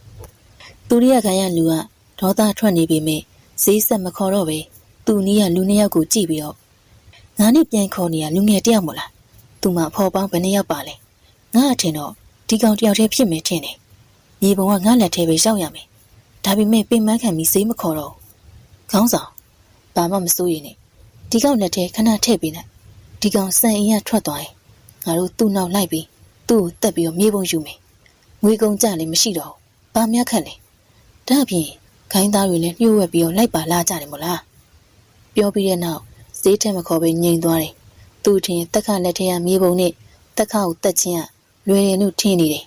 သူရိယခံရလူကဒေါသထွက်နေပြီမဲ့ဈေးဆက်မခေါ်တော့ပဲသူနီးကလူ2ယောက်ကိုကြည့်ပြီးတော့ငါနဲ့ပြန်ခေါ်နေရလူငယ်တယောက်မို့လားသူမှဖော်ပေါင်းဘယ်နှယောက်ပါလဲငါအထင်တော့ဒီကောင်တယောက်တည်းဖြစ်မယ်ထင်တယ်မြေပုံကငါလက်ထဲပဲရောက်ရမယ်ဒါပေမဲ့ပင်မခံပြီးဈေးမခေါ်တော့ခေါင်းဆောင်ဘာမှမစိုးရင်နဲ့ဒီကောင်လက်ထဲခဏထည့်ပေးလိုက်ဒီကောင်စံအင်းရထွက်သွားရင်ငါတို့သူ့နောက်လိုက်ပြီးသူ့ကိုတက်ပြီးတော့မြေပုံယူမယ်ငွေကုန်ကြလည်းမရှိတော့ဘူးဘာများခက်လဲဒါအပြင်ခိုင်းသားတွေလည်းညှို့ဝှက်ပြီးတော့လိုက်ပါလာကြတယ်မို့လားပြောပြီးတဲ့နောက်ဈေးထက်မခေါ်ပဲငြိမ်သွားတယ်သူ့ထင်တက်ခလက်ထဲကမြေပုံနဲ့တက်ခကိုတက်ချင်းကလွယ်တယ်လို့ထင်နေတယ်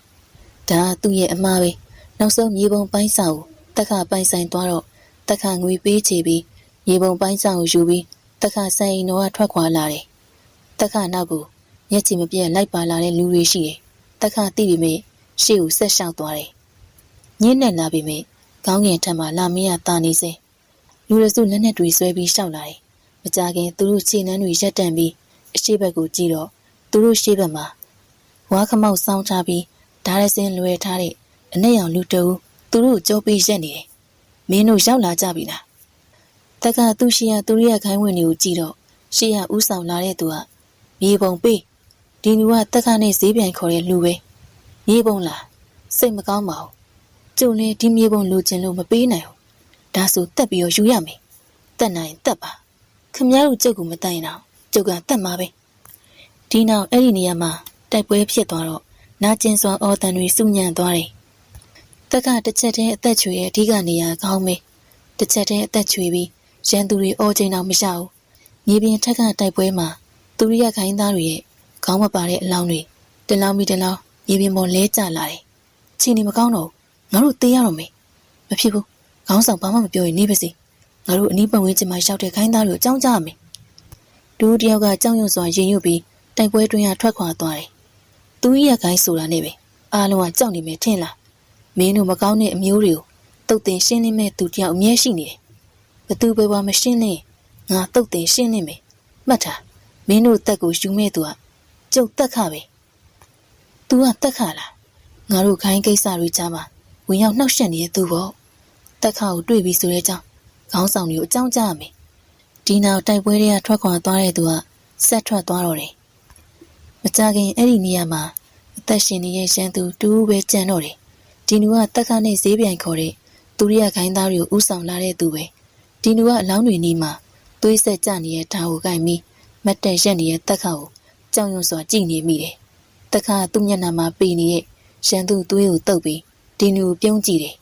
ဒါကသူ့ရဲ့အမှားပဲနောက်ဆုံးမြေပုံပိုင်းစာကိုတက်ခပိုင်ဆိုင်သွားတော့တက်ခငွေပေးချေပြီးမြေပုံပိုင်းစာကိုယူပြီးတက်ခဆိုင်ရင်တော့ထွက်ခွာလာတယ်တက်ခနောက်ကိုမျက်ခြေမပြတ်လိုက်ပါလာတဲ့လူတွေရှိတယ်တက်ခသိပြီမဲ့ရှေ့ကိုဆက်လျှောက်သွားတယ်ညင်းနဲ့လာပြီမဲ့ခေါင်းငယ်ထက်မှလာမင်းကတာနေစေလူရစုလက်နဲ့တွေဆွဲပြီးရှောက်လာတယ်မကြခင်သူတို့ခြေနှမ်းတွေရက်တန့်ပြီးအရှိဘက်ကိုကြည့်တော့သူတို့ရှေ့ဘက်မှာဝါခမောက်စောင်းထားပြီးဓာရစင်းလွယ်ထားတဲ့အနဲ့ရောင်လူတအူးသူတို့ကြောပေးရက်နေတယ်မင်းတို့ရောက်လာကြပြီလားတက်ကသူရှိရသူရိယခိုင်းဝင်တွေကိုကြည့်တော့ရှေ့ရဥဆောင်လာတဲ့သူကမြေပုံပေးဒီလူကတက်ခနဲ့ဈေးပြန်ခေါ်တဲ့လူပဲမြေပုံလားစိတ်မကောင်းပါဘူးကျုံလေဒီမြေပုံလိုချင်လို့မပေးနိုင်ဘူးဒါဆိုတက်ပြီးတော့ယူရမယ်တက်နိုင်တက်ပါခမည်းတော်ကျုပ်ကမတိုင်တော့ကျုပ်ကတက်မှာပဲဒီနောက်အဲ့ဒီနေရာမှာတိုက်ပွဲဖြစ်သွားတော့နာကျင်စွာအော်တန်တွေစုညံ့သွားတယ်တက်ကတစ်ချက်တည်းအသက်ချွေရဲ့အဓိကနေရာကောင်းမေးတစ်ချက်တည်းအသက်ချွေပြီးရန်သူတွေအော်ချိန်တော့မရဘူးမြေပြင်ထက်ကတိုက်ပွဲမှာသူရိယခိုင်းသားတွေရဲ့ခေါင်းမပါတဲ့အလောင်းတွေတလောင်းပြီးတလောင်းမြေပြင်ပေါ်လဲကျလာတယ်ချိန်နေမကောင်းတော့ငါတို့တေးရတော့မေးမဖြစ်ဘူးခေါင်းဆောင်ဘာမှမပြောရင်နေပါစေငါတို့အနီးပတ်ဝန်းကျင်မှာရောက်တဲ့ခိုင်းသားတွေကိုကြောင်းကြရမယ်ဒူးတယောက်ကကြောင်းရွံ့စွာရင်ရွတ်ပြီးတိုက်ပွဲတွင်ရထွက်ခွာသွားတယ်သူရိယခိုင်းဆိုတာနဲ့ပဲအားလုံးကကြောက်နေမယ်ထင်လားမင်းတို့မကောင်းတဲ့အမျိုးတွေကိုတုတ်တင်ရှင်းလင်းမဲ့သူတယောက်အမြဲရှိနေတယ်ဘသူပဲမရှင်းလင်းငါတုတ်တင်ရှင်းလင်းမယ်မှတ်ထားမင်းတို့တက်ကိုယူမဲ့သူကကျုပ်တက်ခပဲသူကတက်ခလားငါတို့ခိုင်းကိစ္စတွေကြားမှာဝင်ရောက်နှောက်ယှက်နေတဲ့သူပေါ့တက်ခကိုတွေ့ပြီးဆိုတဲ့အကြောင်းခေါင်းဆောင်တွေကိုအကြောင်းကြားရမယ်ဒီနောက်တိုက်ပွဲတွေကထွက်ခွာသွားတဲ့သူကဆက်ထွက်သွားတော့တယ်မကြခင်အဲ့ဒီနေရာမှာအသက်ရှင်နေတဲ့ရန်သူတူပဲကြံတော့တယ်ဒီနူကတက်ခနဲ့ဈေးပြန်ခေါ်တဲ့သူရိယခိုင်းသားတွေကိုဥဆောင်လာတဲ့သူပဲဒီနူကအလောင်းတွေနီးမှာသွေးဆက်ကြနေတဲ့ဓာတ်ကိုကိုင်ပြီးမတ်တက်ရက်နေတဲ့တက်ခကိုကြောင်ရွံ့စွာကြည့်နေမိတယ်တက်ခကသူ့မျက်နှာမှာပေနေတဲ့ရန်သူသွေးကိုတုပ်ပြီးဒီနူကိုပြုံးကြည့်တယ်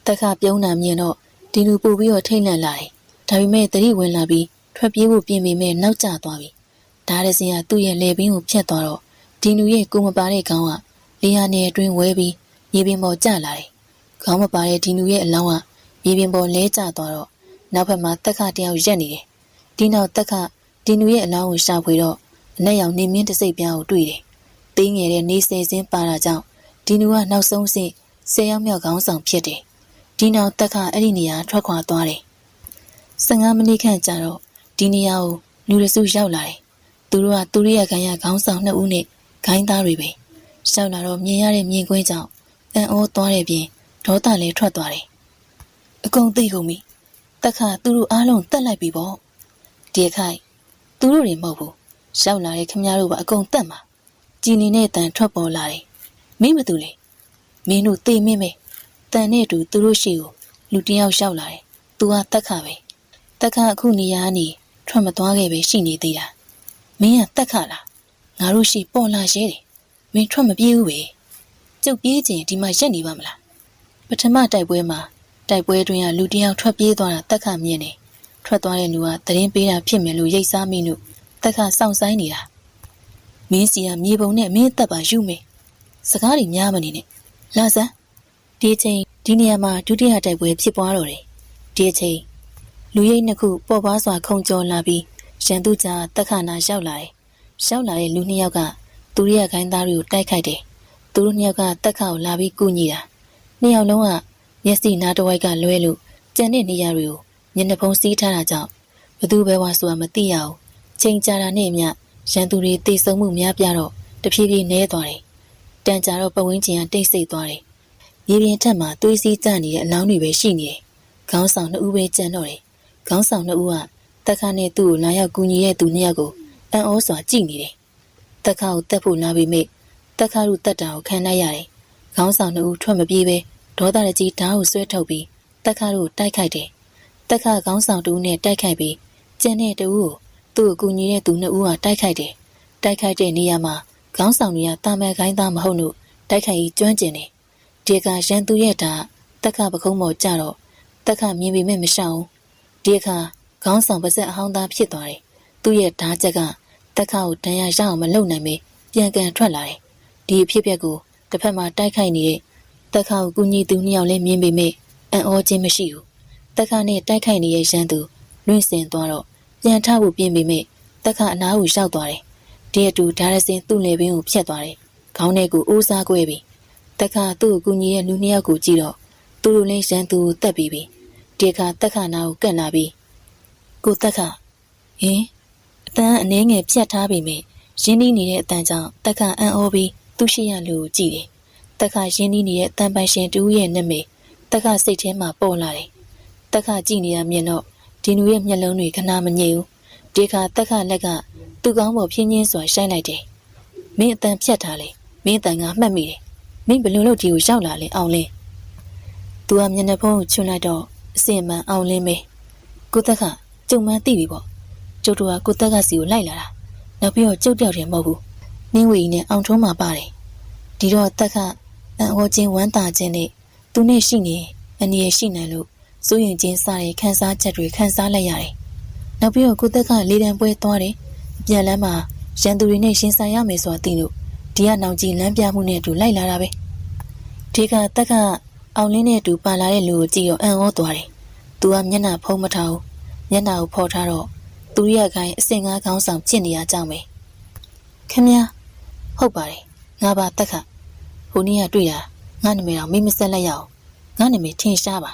တက်ခပြုံးတာမြင်တော့ဒီနူပို့ပြီးတော့ထိတ်လန့်လာတယ်ဒါပေမဲ့တတိဝင်လာပြီးထွက်ပြေးဖို့ပြင်ပေမဲ့နောက်ကျသွားပြီဒါရစင်ကသူ့ရဲ့လေပင်ကိုဖြတ်သွားတော့ဒီနူရဲ့ကိုမပါတဲ့ခေါင်းကလေဟာနယ်အတွင်းဝဲပြီးမြေပြင်ပေါ်ကျလာတယ်ခေါင်းမပါတဲ့ဒီနူရဲ့အလောင်းကမြေပြင်ပေါ်လဲကျသွားတော့နောက်ဘက်မှာတက်ခတယောက်ရက်နေတယ်ဒီနောက်တက်ခဒီနူရဲ့အလောင်းကိုရှာဖွေတော့အ နဲ့ရောင်နေမင်းတစိတ်ပြားကိုတွေ့တယ်။တင်းငယ်တဲ့နေဆယ်စင်းပါတာကြောင့်ဒီနူကနောက်ဆုံးဆင့်10ရောက်မြောက်ခေါင်းဆောင်ဖြစ်တယ်။ဒီနောက်တက်ခအဲ့ဒီနေရာထွက်ခွာသွားတယ်။15မိနစ်ခန့်ကြာတော့ဒီနေရာကိုလူရစုရောက်လာတယ်။သူတို့ကသူရိယခံရခေါင်းဆောင်2ဦးနဲ့ခိုင်းသားတွေပဲ။ရောက်လာတော့မြင်ရတဲ့မြင်ကွင်းကြောင့်အံ့ဩသွားတဲ့ပြင်ဒေါသလည်းထွက်သွားတယ်။အကုန်သိကုန်ပြီ။တက်ခသူတို့အားလုံးတက်လိုက်ပြီပေါ့။ဒီခိုင်သူတို့တွေမဟုတ်ဘူး။ရောက်လာတဲ့ခင်ဗျားတို့ကအကုန်တက်မှာ။ကြည်နေတဲ့အတန်ထွက်ပေါ်လာတယ်။မင်းမတူလေ။မင်းတို့သိမင်းပဲ။တန်နဲ့အတူသူတို့ရှိကိုလူတယောက်ရောက်လာတယ်။သူကတက်ခပဲ။တက်ခအခုနေရာကနေထွက်မသွားခဲ့ပဲရှိနေသေးတာ။မင်းကတက်ခလား။ငါတို့ရှိပေါ်လာရဲတယ်။မင်းထွက်မပြေးဘူးပဲ။ကျုပ်ပြေးခြင်းဒီမှာရက်နေပါမလား။ပထမတိုက်ပွဲမှာတိုက်ပွဲတွင်ကလူတယောက်ထွက်ပြေးသွားတာတက်ခမြင်တယ်။ထွက်သွားတဲ့လူကသတင်းပေးတာဖြစ်မယ်လို့ရိတ်စားမိလို့တက်ခစောင့်ဆိုင်နေတာ။မင်းစီကမြေပုံနဲ့မင်းတက်ပါယူမယ်။စကားတွေများမနေနဲ့။လာစမ်းဒီချိန်ဒီနေရာမှာဒုတိယတိုက်ပွဲဖြစ်ပွားတော့တယ်။ဒီချိန်လူရိတ်နှစ်ခုပေါ်ပွားစွာခုံကျော်လာပြီးရန်သူကြားတက်ခနာရောက်လာတယ်။ရောက်လာတဲ့လူနှစ်ယောက်ကသူရိယခိုင်းသားတွေကိုတိုက်ခိုက်တယ်။သူတို့နှစ်ယောက်ကတက်ခကိုလာပြီးကူညီတာ။နှစ်ယောက်လုံးကမျက်စိနားတစ်ဝိုက်ကလွဲလို့ကျန်တဲ့နေရာတွေကိုမျက်နှာဖုံးစီးထားတာကြောင့်ဘသူပဲဝါဆိုတာမသိရဘူး။ချိန်ကြာတာနဲ့အမျှရန်သူတွေတေဆုံမှုများပြားတော့တဖြည်းဖြည်းနည်းသွားတယ်။တန်ကြာတော့ပဝင်းကျင်ကတိတ်ဆိတ်သွားတယ်။မြေပြင်ထက်မှာသွေးစည်းကျနေတဲ့အလောင်းတွေပဲရှိနေတယ်။ခေါင်းဆောင်2ဦးပဲကျန်တော့တယ်။ခေါင်းဆောင်2ဦးကတက်ခနဲ့သူ့ကိုလာရောက်ကူညီတဲ့သူ2ယောက်ကိုအံ့ဩစွာကြည့်နေတယ်။တက်ခကိုတက်ဖို့လာပြီးမိတက်ခတို့တက်တာကိုခံလိုက်ရတယ်။ခေါင်းဆောင်2ဦးထွက်မပြေးပဲဒေါသတကြီးဓာတ်ကိုဆွဲထုတ်ပြီးတက်ခတို့တိုက်ခိုက်တယ်။တက်ခခေါင်းဆောင်2ဦးနဲ့တိုက်ခိုက်ပြီးကျန်တဲ့2ဦးကိုသူ့ကိုကူညီတဲ့သူ2ဦးကတိုက်ခိုက်တယ်။တိုက်ခိုက်တဲ့နေရာမှာခေါင်းဆောင်တွေကတာမန်ခိုင်းသားမဟုတ်လို့တိုက်ခိုက်ကြီးကျွမ်းကျင်တယ်။ဒီကရန်သူရဲ့ဓာတ်တက်ခပခုံးပေါ်ကျတော့တက်ခမြင်ပေမဲ့မရှောင်ဘူး။ဒီအခါခေါင်းဆောင်ပါဇက်အဟောင်းသားဖြစ်သွားတယ်။သူ့ရဲ့ဓာတ်ချက်ကတက်ခကိုတန်ရရအောင်မလုပ်နိုင်ပဲပြန်ကန်ထွက်လာတယ်။ဒီအဖြစ်အပျက်ကိုတစ်ဖက်မှာတိုက်ခိုက်နေတဲ့တက်ခကိုကူညီသူ2ယောက်လည်းမြင်ပေမဲ့အံ့ဩခြင်းမရှိဘူး။တက်ခနဲ့တိုက်ခိုက်နေတဲ့ရန်သူလွင့်စင်သွားတော့ပြန်ထဖို့ပြင်ပေမဲ့တက်ခအနားကိုရောက်သွားတယ်။ဒီအတူဓာရစင်သူ့လေပင်ကိုဖျက်သွားတယ်။ခေါင်းထဲကိုအိုးစားကွဲပြီ။တက်ခသူ့ကိုကူညီတဲ့လူ2ယောက်ကိုကြည့်တော့သူတို့လည်းရန်သူကိုတက်ပြီးပြီ။ဒီအခါတက်ခနာကိုကန့်လာပြီးကိုတက်ခဟင်အတန်းအနေငယ်ဖြတ်ထားပြီမဲ့ရင်းနှီးနေတဲ့အတန်းကြောင့်တက်ခအံ့ဩပြီးသူ့ရှိရလူကိုကြည့်တယ်။တက်ခရင်းနှီးနေတဲ့အတန်းပိုင်ရှင်တူရဲ့နမိတ်တက်ခစိတ်ထဲမှာပေါ်လာတယ်။တက်ခကြည့်နေတာမြင်တော့ဒီနူရဲ့မျက်လုံးတွေခဏမငြိမ်ဘူး။ဒီခါတက်ခလက်ကသူ့ကောင်းပေါ်ဖြင်းချင်းစွာရှိုင်းလိုက်တယ်။မင်းအတန်းဖြတ်ထားလေမင်းအတန်းကမှတ်မိတယ်။မင်းဘယ်လိုလုပ်ဒီကိုရောက်လာလဲအောင်လင်း။သူကမျက်နှာဖုံးကိုချွတ်လိုက်တော့အစင်မှန်အောင်လင်းပဲ။ကိုတက်ခကျုံမှန်းသိပြီပေါ့။ကျုပ်တို့ကကိုတက်ကစီကိုလိုက်လာတာ။နောက်ပြီးတော့ကျုပ်တယောက်တည်းမဟုတ်ဘူး။နင်းဝေကြီးနဲ့အောင်ထုံးမှာပါတယ်။ဒီတော့တက်ခအံ့ဩခြင်းဝမ်းသာခြင်းနဲ့သူနဲ့ရှိနေအနေရရှိနိုင်လို့စိုးရင်ချင်းစားတဲ့ခန်းစားချက်တွေခန်းစားလိုက်ရတယ်။နောက်ပြီးတော့ကိုတက်ကလေတံပွဲသွားတယ်။အပြန်လမ်းမှာရန်သူတွေနဲ့ရှင်ဆိုင်ရမယ်ဆိုတာသိလို့ဒီကနောင်ကြီးလမ်းပြမှုနဲ့အတူလိုက်လာတာပဲ။ဒီကတက်ကအောင်လင်းနဲ့အတူပါလာတဲ့လူကိုကြည့်ရောအံ့ဩသွားတယ်။သူကမျက်နှာဖုံးမထားဘူး။မျက်နှာကိုဖော်ထားတော့သူရခိုင်အစင်ငါးခေါင်းဆောင်ဖြစ်နေရကြောင်းပဲခင်ဗျာဟုတ်ပါတယ်ငါပါတက်ခဟိုနေ့ကတွေ့တာငါနာမည်တော့မေးမဆက်လိုက်ရအောင်ငါနာမည်ထင်ရှားပါ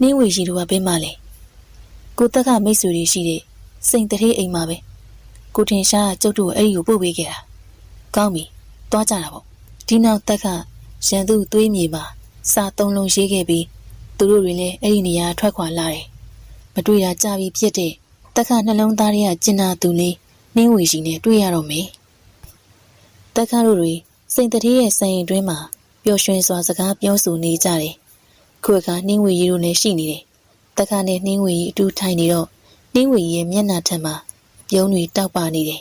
နှင်းဝေရှိတို့ကဘယ်မှလဲကိုတက်ခမိတ်ဆွေတွေရှိတဲ့စိန်တထေးအိမ်မှာပဲကိုထင်ရှားကကျုပ်တို့အဲ့ဒီကိုပို့ပေးခဲ့တာကောင်းပြီသွားကြတာပေါ့ဒီနောက်တက်ခရန်သူသွေးမြေမှာစာ3လုံးရေးခဲ့ပြီးသူတို့တွေလည်းအဲ့ဒီနေရာထွက်ခွာလာတယ်မတွေ့တာကြပြီဖြစ်တဲ့တက်ခနှလုံးသားတွေကကျင်နာသူလေးနှင်းဝေရှိနဲ့တွေ့ရတော့မယ်တက်ခတို့တွေစိန်တထေးရဲ့ဆိုင်ရင်တွင်းမှာပျော်ရွှင်စွာစကားပြောဆိုနေကြတယ်ခုကနှင်းဝေကြီးတို့လည်းရှိနေတယ်တက်ခနဲ့နှင်းဝေကြီးအတူထိုင်နေတော့နှင်းဝေကြီးရဲ့မျက်နှာထက်မှာအပြုံးတွေတောက်ပနေတယ်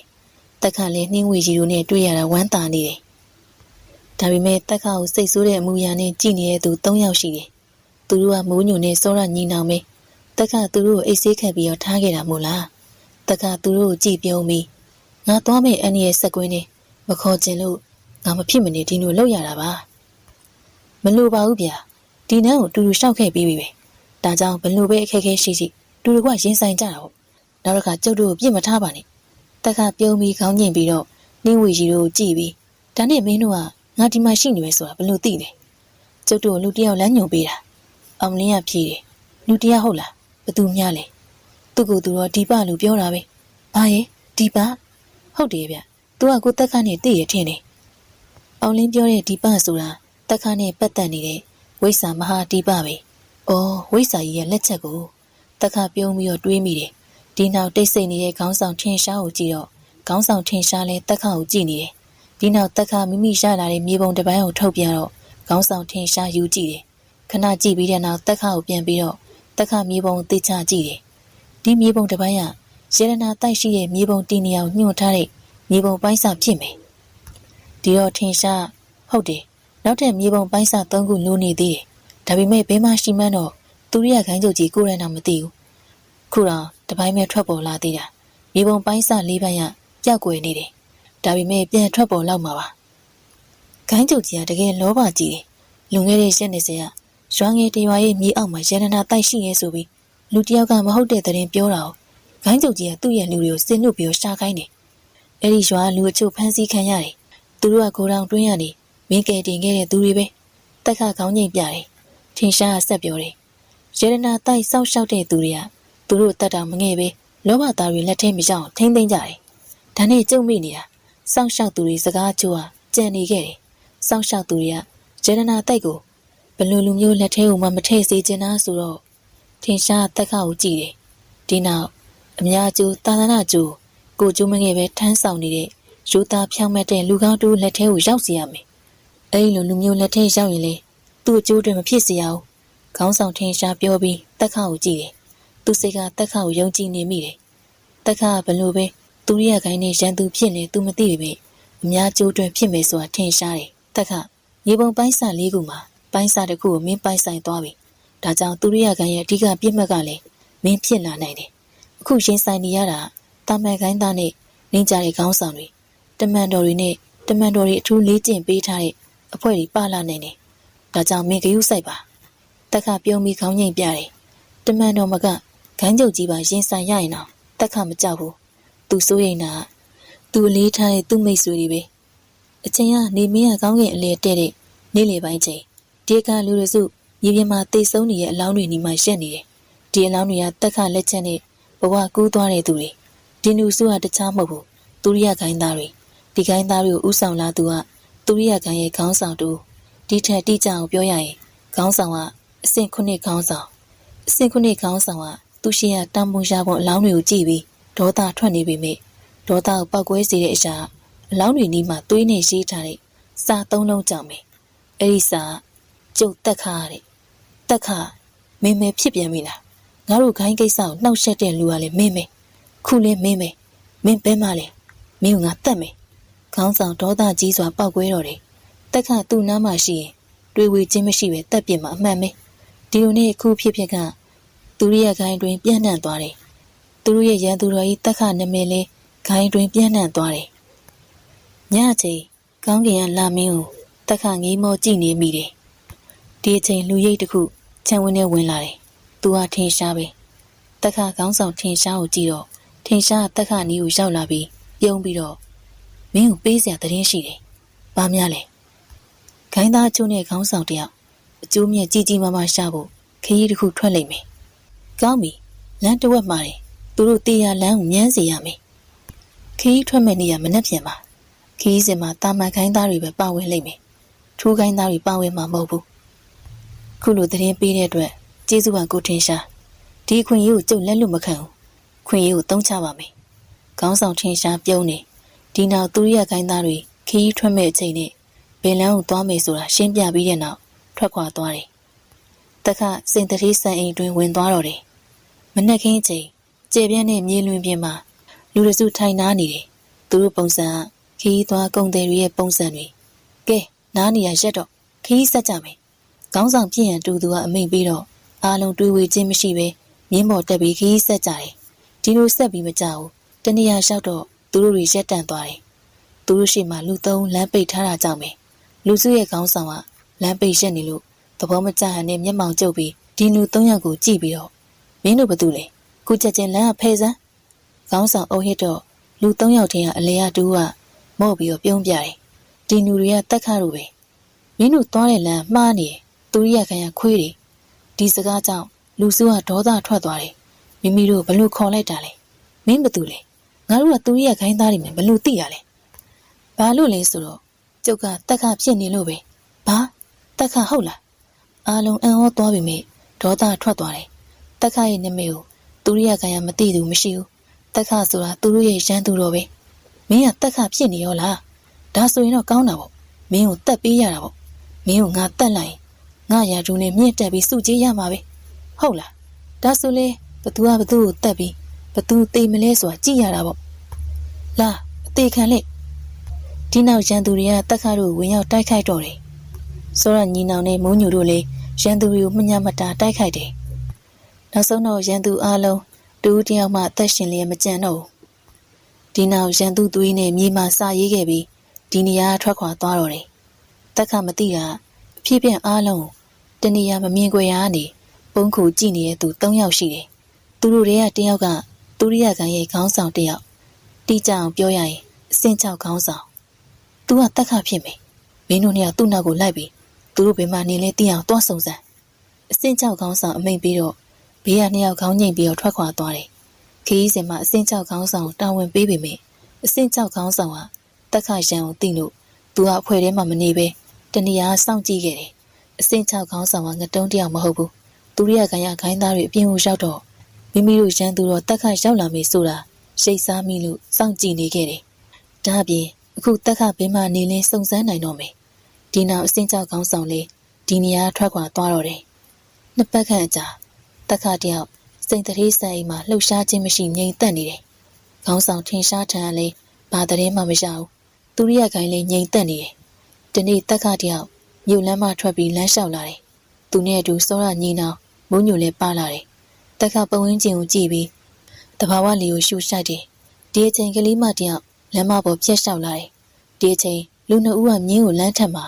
တက်ခလည်းနှင်းဝေကြီးတို့နဲ့တွေ့ရတာဝမ်းသာနေတယ်ဒါပေမဲ့တက်ခကိုစိတ်ဆိုးတဲ့အမူအရာနဲ့ကြည်နေတဲ့သူ3ယောက်ရှိတယ်သူတို့ကမိုးညွန့်နဲ့စောရညီနောင်ပဲတက်ခသူတို့ကိုအိတ်ဆေးခတ်ပြီးတော့ထားခဲ့တာမို့လားတက်ခသူတို့ကိုကြည်ပြုံးပြီးငါသွားမယ့်အန်ရဲ့ဆက်ကွင်းနဲ့မခေါ်ကျင်လို့ငါမဖြစ်မနေဒီလိုလောက်ရတာပါမလိုပါဘူးဗျာဒီနန်းကိုတူတူရှောက်ခဲ့ပြီးပြီပဲဒါကြောင့်ဘလို့ပဲအခက်အခဲရှိရှိတူတူကရင်ဆိုင်ကြတာပေါ့နောက်တစ်ခါကျုပ်တို့ကိုပြစ်မထားပါနဲ့ တက်ခါပြုံးပြီးခေါင်းညင်ပြီးတော့နှင်းဝီကြီးတို့ကြည့်ပြီးဒါနဲ့မင်းတို့ကငါဒီမှာရှိနေမယ်ဆိုတာဘယ်လိုသိလဲကျုပ်တို့လူတယောက်လမ်းညွှန်ပေးတာအောင်လင်းကဖြေတယ်လူတယောက်ဟုတ်လားဘသူများလဲသူ့ကိုယ်သူတော့ဒီပလူပြောတာပဲဘာရဲ့ဒီပဟုတ်တယ်ဗျသူကကိုတက်ခါနဲ့တည့်ရထင်တယ်အောင်လင်းပြောတဲ့ဒီပဆိုတာတက်ခါနဲ့ပတ်သက်နေတဲ့ဝိဆာမဟာဒီပပဲအော်ဝိဆာကြီးရဲ့လက်ချက်ကိုတက်ခါပြုံးပြီးတော့တွေးမိတယ်ဒီနောက်တိတ်ဆိတ်နေတဲ့ခေါင်းဆောင်ထင်ရှားကိုကြည့်တော့ခေါင်းဆောင်ထင်ရှားလဲတက်ခါကိုကြည့်နေတယ်ဒီနောက်တက်ခါမိမိရလာတဲ့မြေပုံတစ်ပိုင်းကိုထုတ်ပြတော့ခေါင်းဆောင်ထင်ရှားယူကြည့်တယ်ခဏကြည့်ပြီးတဲ့နောက်တက်ခါကိုပြန်ပြီးတော့တက်ခါမြေပုံသိချကြည့်တယ်ဒီမြေပုံတစ်ပိုင်းကရေရနာတိုက်ရှိရဲ့မြေပုံတီနေအောင်ညှို့ထားတဲ့မြေပုံပိုင်းစာဖြစ်မယ်ဒီတော့ထင်ရှားဟုတ်တယ်နောက်ထပ်မြေပုံပိုင်းစာ3ခုလိုနေသေးတယ်ဒါပေမဲ့ဘယ်မှရှိမှန်းတော့သူရိယခိုင်းချုပ်ကြီးကိုယ်ရနာမသိဘူးခုတော့တပိုင်းမဲ့ထွက်ပေါ်လာသေးတာမြေပုံပိုင်းစာ4ပိုင်းကကြောက်ွယ်နေတယ်ဒါပေမဲ့ပြန်ထွက်ပေါ်လောက်မှာပါခိုင်းချုပ်ကြီးကတကယ်လောဘကြီးတယ်လွန်ခဲ့တဲ့ရက်20ကရွာငယ်တရွာရဲ့မြေအောက်မှာရတနာတိုက်ရှိရဲဆိုပြီးလူတယောက်ကမဟုတ်တဲ့သတင်းပြောတာကိုခိုင်းချုပ်ကြီးကသူ့ရဲ့လူတွေကိုစစ်နှုတ်ပြီးရှာခိုင်းတယ်အဲ့ဒီရွာလူအချို့ဖမ်းဆီးခံရတယ်သူတို့ကကိုတောင်တွင်းရနေမင်းကယ်တင်ခဲ့တဲ့သူတွေပဲတက်ခါခေါင်းငိမ့်ပြတယ်ထင်ရှားဆက်ပြောတယ်ရတနာတိုက်စောက်ရှောက်တဲ့သူတွေကသူတို့တတ်တာမငဲ့ပဲလောဘသားတွေလက်ထဲမရောက်ထိမ့်သိမ့်ကြတယ်ဒါနဲ့ကြုံမိနေတာစောက်ရှောက်သူတွေစကားချိုးဟာကြံနေခဲ့တယ်စောက်ရှောက်သူတွေကရတနာတိုက်ကိုဘလူလူမျိုးလက်ထဲကိုမှမထည့်စေချင်တာဆိုတော့ထင်ရှားတက်ခါကိုကြည့်တယ်ဒီနောက်အများကျိုးသာသနာကျိုးကိုကျိုးမငယ်ပဲထမ်းဆောင်နေတဲ့ယူသားဖြောင်းမဲ့တဲ့လူကောင်းတူလက်ထဲကိုရောက်စီရမယ်အဲ့လိုလူမျိုးလက်ထဲရောက်ရင်လေသူ့အကျိုးတွေမဖြစ်စေရဘူးခေါင်းဆောင်ထင်ရှားပြောပြီးတက်ခါကိုကြည့်တယ်သူစိတ်ကတက်ခါကိုယုံကြည်နေမိတယ်တက်ခါဘလို့ပဲသူရိယခိုင်းနဲ့ရန်သူဖြစ်နေသူမသိပေမဲ့အများကျိုးတွေဖြစ်မယ်ဆိုတာထင်ရှားတယ်တက်ခါရေပုံပိုင်းစာ၄ခုမှာပိုင်းစာတစ်ခုကိုမင်းပိုင်ဆိုင်သွားပြီဒါကြောင့်သူရိယခိုင်းရဲ့အဓိကပြစ်မှတ်ကလည်းမင်းဖြစ်လာနိုင်တယ်အခုရင်ဆိုင်နေရတာတာမန်ခိုင်းသားနဲ့နင်းကြတဲ့ခေါင်းဆောင်တွေတမန်တော်တွေနဲ့တမန်တော်တွေအထူးလေးကျင့်ပေးထားတဲ့အဖွဲ့တွေပါလာနိုင်တယ်ဒါကြောင့်မင်းဂရုစိုက်ပါတက်ခပြုံးပြီးခေါင်းငိမ့်ပြတယ်တမန်တော်မကခိုင်းချုပ်ကြီးပါရင်ဆိုင်ရရင်တော့တက်ခမကြောက်ဘူးသူစိုးရိမ်တာသူအလေးထားတဲ့သူ့မိတ်ဆွေတွေပဲအချိန်ကနေမင်းကကောင်းကင်အလဲတဲ့တဲ့နေ့လေပိုင်းချိန်ဒီကလူတွေစုမြေပြင်မှာတိတ်ဆုံးနေတဲ့အလောင်းတွေနီးမှရှက်နေတယ်ဒီအလောင်းတွေကတက်ခလက်ချက်နဲ့ဘဝကူးသွားတဲ့သူတွေဒီနူစုကတခြားမဟုတ်ဘူးသူရိယခိုင်းသားတွေဒီခိုင်းသားတွေကိုဥဆောင်လာသူကသူရိယခိုင်းရဲ့ခေါင်းဆောင်တူဒီထက်တိကျအောင်ပြောရရင်ခေါင်းဆောင်ကအဆင့်9ခေါင်းဆောင်အဆင့်9ခေါင်းဆောင်ကသူရှိရတံပုံရှာပုံအလောင်းတွေကိုကြည့်ပြီးဒေါသထွက်နေပြီမေဒေါသကိုပောက်ကွဲစေတဲ့အရာအလောင်းတွေနီးမှသွေးနဲ့ရေးထားတဲ့စာ3လုံးကြောင့်ပဲအဲ့ဒီစာကျုပ်တက်ခါတဲ့တက်ခါမင်းမဲဖြစ်ပြန်ပြီလားငါတို့ခိုင်းကိစ္စကိုနှောက်ယှက်တဲ့လူကလည်းမင်းမဲခုလဲမင်းမဲမင်းပဲမလဲမင်းကငါတတ်မယ်ခေါင်းဆောင်ဒေါသကြီးစွာပောက်ကွဲတော့တယ်တက်ခါသူ့နားမှာရှိရင်တွေးဝေခြင်းမရှိပဲတက်ပြစ်မှာအမှန်ပဲဒီလိုနဲ့အခုဖြစ်ကသူရိယခိုင်းတွင်ပြန့်နှံ့သွားတယ်သူတို့ရဲ့ရန်သူတော်ကြီးတက်ခနာမည်လဲခိုင်းတွင်ပြန့်နှံ့သွားတယ်ညချိန်ကောင်းကင်ကလာမင်းကိုတက်ခငေးမောကြည့်နေမိတယ်ဒီအချိန်လူရိတ်တစ်ခုခြံဝင်းထဲဝင်လာတယ်သူဟာထင်ရှားပဲတက်ခခေါင်းဆောင်ထင်ရှားကိုကြည့်တော့ထင်ရှားတက်ခနီးကိုရောက်လာပြီးပြုံးပြီးတော့မင်းကိုပေးစရာသတင်းရှိတယ်ဘာများလဲခိုင်းသားချိုးနဲ့ခေါင်းဆောင်တယောက်အကျိုးမြတ်ကြီးကြီးမားမားရှာဖို့ခရီးတစ်ခုထွက်လိမ့်မယ်ကောင်းပြီလမ်းတစ်ဝက်မှာတယ်သူတို့တေးရလမ်းကိုမြန်းစေရမယ်ခရီးထွက်မဲ့နေရမနှက်ပြန်ပါခရီးစဉ်မှာတာမန်ခိုင်းသားတွေပဲပါဝင်လိမ့်မယ်ထူးခိုင်းသားတွေပါဝင်မှာမဟုတ်ဘူးခုလိုသတင်းပေးတဲ့အတွက်ကျေးဇူးပါကိုထင်ရှားဒီခွင့်ရေးကိုကျုပ်လက်လွတ်မခံဘူးခွင့်ရေးကိုတုံးချပါမယ်ခေါင်းဆောင်ထင်ရှားပြုံးနေဒီနောက်သူရိယခိုင်းသားတွေခရီးထွက်မဲ့အချိန်နဲ့ဘယ်လမ်းကိုသွားမယ်ဆိုတာရှင်းပြပြီးတဲ့နောက်ထွက်ခွာသွားတယ်တက်ခစိန်တတိဆန်အိမ်တွင်ဝင်သွားတော့တယ်မနက်ခင်းအချိန်ကျေပြန့်တဲ့မြေလွင်ပြင်မှာလူရစုထိုင်နားနေတယ်သူတို့ပုံစံခရီးသွားကုန်သည်တွေရဲ့ပုံစံတွေကဲနားနေရရက်တော့ခရီးဆက်ကြမယ်ခေါင်းဆောင်ပြည့်ရန်တူသူကအမိန့်ပြီးတော့အားလုံးတွေးဝေခြင်းမရှိပဲမြင်းပေါ်တက်ပြီးခရီးဆက်ကြတယ်ဒီလိုဆက်ပြီးမကြဘူးတနေရာလျှောက်တော့သူတို့တွေရက်တန့်သွားတယ်သူတို့ရှိမှလူ3လမ်းပိတ်ထားတာကြောင့်ပဲလူစုရဲ့ခေါင်းဆောင်ကလမ်းပိတ်ရက်နေလို့သဘောမကျဟန်နဲ့မျက်မှောင်ကျုပ်ပြီးဒီလူ3ယောက်ကိုကြည့်ပြီးတော့မင်းတို့ဘာတူလဲခုချက်ချင်းလမ်းကဖဲစမ်းခေါင်းဆောင်အုပ်ဟစ်တော့ လူ3ယောက်တည်းကအလေရတူကမော့ပြီးတော့ပြုံးပြတယ်ဒီနူတွေကတက်ခါတို့ပဲမင်းတို့သွားတဲ့လမ်းမှားနေတယ်သူရိယခံရခွေးတယ်ဒီစကားကြောင့်လူစုကဒေါသထွက်သွားတယ်မိမိတို့ဘလို့ခေါ်လိုက်တာလဲမင်းဘာတူလဲငါတို့ကသူရိယခိုင်းသားနေမယ်ဘလို့သိရလဲဘာလို့လဲဆိုတော့ကျုပ်ကတက်ခါဖြစ်နေလို့ပဲဘာတက်ခါဟုတ်လားအားလုံးအံ့ဩသွားပြီမေဒေါသထွက်သွားတယ်တက်ခါရဲ့နာမည်ကိုသူရိယခံရမသိသူမရှိဘူးတက်ခါဆိုတာသူတို့ရဲ့ရန်သူတော်ပဲမင်းကတက်ခါဖြစ်နေရောလားဒါဆိုရင်တော့ကောင်းတာပေါ့မင်းကိုတက်ပေးရတာပေါ့မင်းကိုငါတက်လိုက်ငါရာထူးနဲ့မြင့်တက်ပြီးစုကြည်ရမှာပဲဟုတ်လားဒါဆိုလေဘသူကဘသူ့ကိုတက်ပြီးဘသူသိမလဲဆိုတာကြည့်ရတာပေါ့လာအသေးခံလက်ဒီနောက်ရန်သူတွေကတက်ခါတို့ဝင်ရောက်တိုက်ခိုက်တော့တယ်ဆိုတော့ညီနောင်နဲ့မိုးညူတို့လည်းရန်သူတွေကိုမညမတာတိုက်ခိုက်တယ်နောက်ဆုံးတော့ရန်သူအားလုံးတူတယောက်မှအသက်ရှင်လျက်မကြံတော့ဘူးဒီနောက်ရန်သူသွေးနဲ့မြေမှာစာရေးခဲ့ပြီးဒီနေရာထွက်ခွာသွားတော့တယ်တက်ခါမသိတာအဖြစ်ပြန်အားလုံးတနေရာမမြင်ကြရကနေပုံခုကြည့်နေတဲ့သူ3ယောက်ရှိတယ်သူတို့တွေကတယောက်ကသူရိယခံရဲ့ခေါင်းဆောင်တယောက်တိကျအောင်ပြောရရင်အစင်ချောက်ခေါင်းဆောင်သူကတက်ခါဖြစ်မယ်မင်းတို့နှစ်ယောက်သူ့နောက်ကိုလိုက်ပြီးသူတို့ဘယ်မှာနေလဲသိအောင်တွားစုံစမ်းအစင်ချောက်ခေါင်းဆောင်အမိန်ပြီးတော့ဘေးကနှစ်ယောက်ခေါင်းငိမ့်ပြီးတော့ထွက်ခွာသွားတယ်ခီးစင်မှာအစင်ချောက်ခေါင်းဆောင်တာဝန်ပေးပေမယ့်အစင်ချောက်ခေါင်းဆောင်ကတက်ခါရန်ကိုသိလို့သူကအဖွဲထဲမှာမနေပဲတနေရာစောင့်ကြည့်ခဲ့တယ်အစင်ချောက်ခေါင်းဆောင်ကငတုံးတယောက်မဟုတ်ဘူးသူရိယခံရခိုင်းသားတွေအပြင်ကိုရောက်တော့မိမိတို့ရန်သူတော့တက်ခါရောက်လာမေးဆိုတာရှိတ်စားမိလို့စောင့်ကြည့်နေခဲ့တယ်ဒါအပြင်အခုတက်ခါဘေးမှာနေလင်းစုံစမ်းနိုင်တော့မယ်ဒီနောက်အစင်ချောက်ခေါင်းဆောင်လေးဒီနေရာထွက်ခွာသွားတော့တယ်နှစ်ပတ်ခန့်အကြာတက်ခါတယောက်စိန်တရေဆန်အိမ်မှာလှုပ်ရှားခြင်းမရှိငြိမ်သက်နေတယ်ခေါင်းဆောင်ထင်ရှားထန်လေးဘာတည်းမှမရဘူးသူရိယခိုင်လေးငြိမ်သက်နေတယ်ဒီနေ့တက်ခါတယောက်မြို့လမ်းမထွက်ပြီးလမ်းလျှောက်လာတယ်သူနဲ့အတူစောရညီနောင်မိုးညိုလည်းပါလာတယ်တက်ခါပဝင်းကျင်ကိုကြည့်ပြီးတဘာဝလီကိုရှူရှိုက်တယ်ဒီအချိန်ကလေးမတယောက်လမ်းမပေါ်ပြက်လျှောက်လာတယ်ဒီအချိန်လူနှစ်ဦးကမြင်းကိုလမ်းထက်မှာ